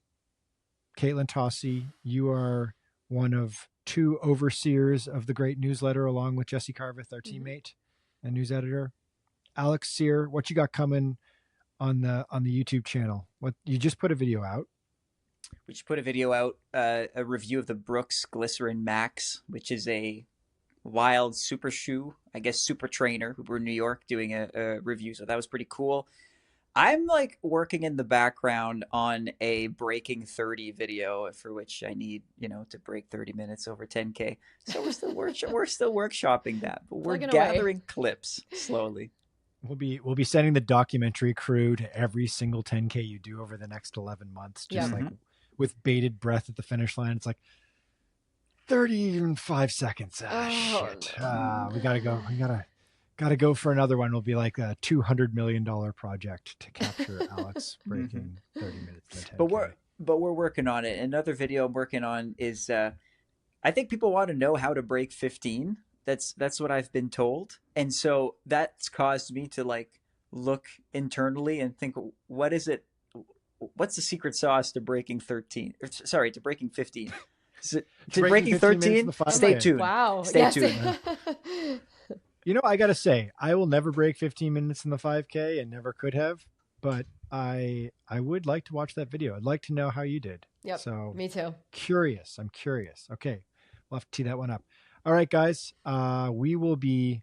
Katelyn Tossi, you are one of 2 overseers of the great newsletter, along with Jesse Carveth, our teammate and news editor. Alex Sear, what you got coming on the YouTube channel? What you just put a video out? We just put a video out, a review of the Brooks Glycerin Max, which is a wild super shoe, I guess super trainer, who were in New York doing a review. So that was pretty cool. I'm like working in the background on a breaking 30 video, for which I need, to break 30 minutes over 10K. So we're still workshopping that, but we're gathering clips slowly. We'll be sending the documentary crew to every single 10K you do over the next 11 months, just like with bated breath at the finish line. It's like 35 seconds. Shit. We gotta go. We gotta go for another one. It'll be like a $200 million project to capture Alex breaking 30 minutes in 10K. But we're working on it. Another video I'm working on is I think people want to know how to break 15. That's what I've been told. And so that's caused me to like look internally and think, what is it? What's the secret sauce to breaking 13? Sorry, to breaking 15. To breaking 13, stay tuned. Wow. Stay tuned. I got to say, I will never break 15 minutes in the 5K and never could have, but I would like to watch that video. I'd like to know how you did. Yep. So me too. Curious. I'm curious. Okay. We'll have to tee that one up. All right, guys. We will be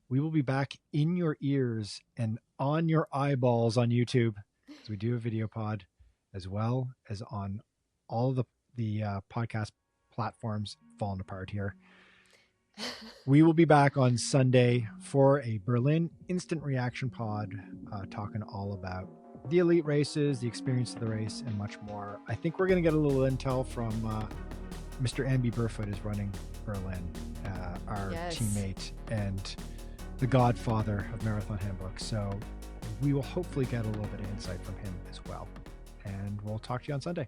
back in your ears and on your eyeballs on YouTube, as we do a video pod, as well as on all the podcast platforms. Falling apart here. We will be back on Sunday for a Berlin instant reaction pod, talking all about the elite races, the experience of the race, and much more. I think we're going to get a little intel from Mr. Amby Burfoot is running Berlin, our teammate, and the godfather of Marathon Handbook. So we will hopefully get a little bit of insight from him as well. And we'll talk to you on Sunday.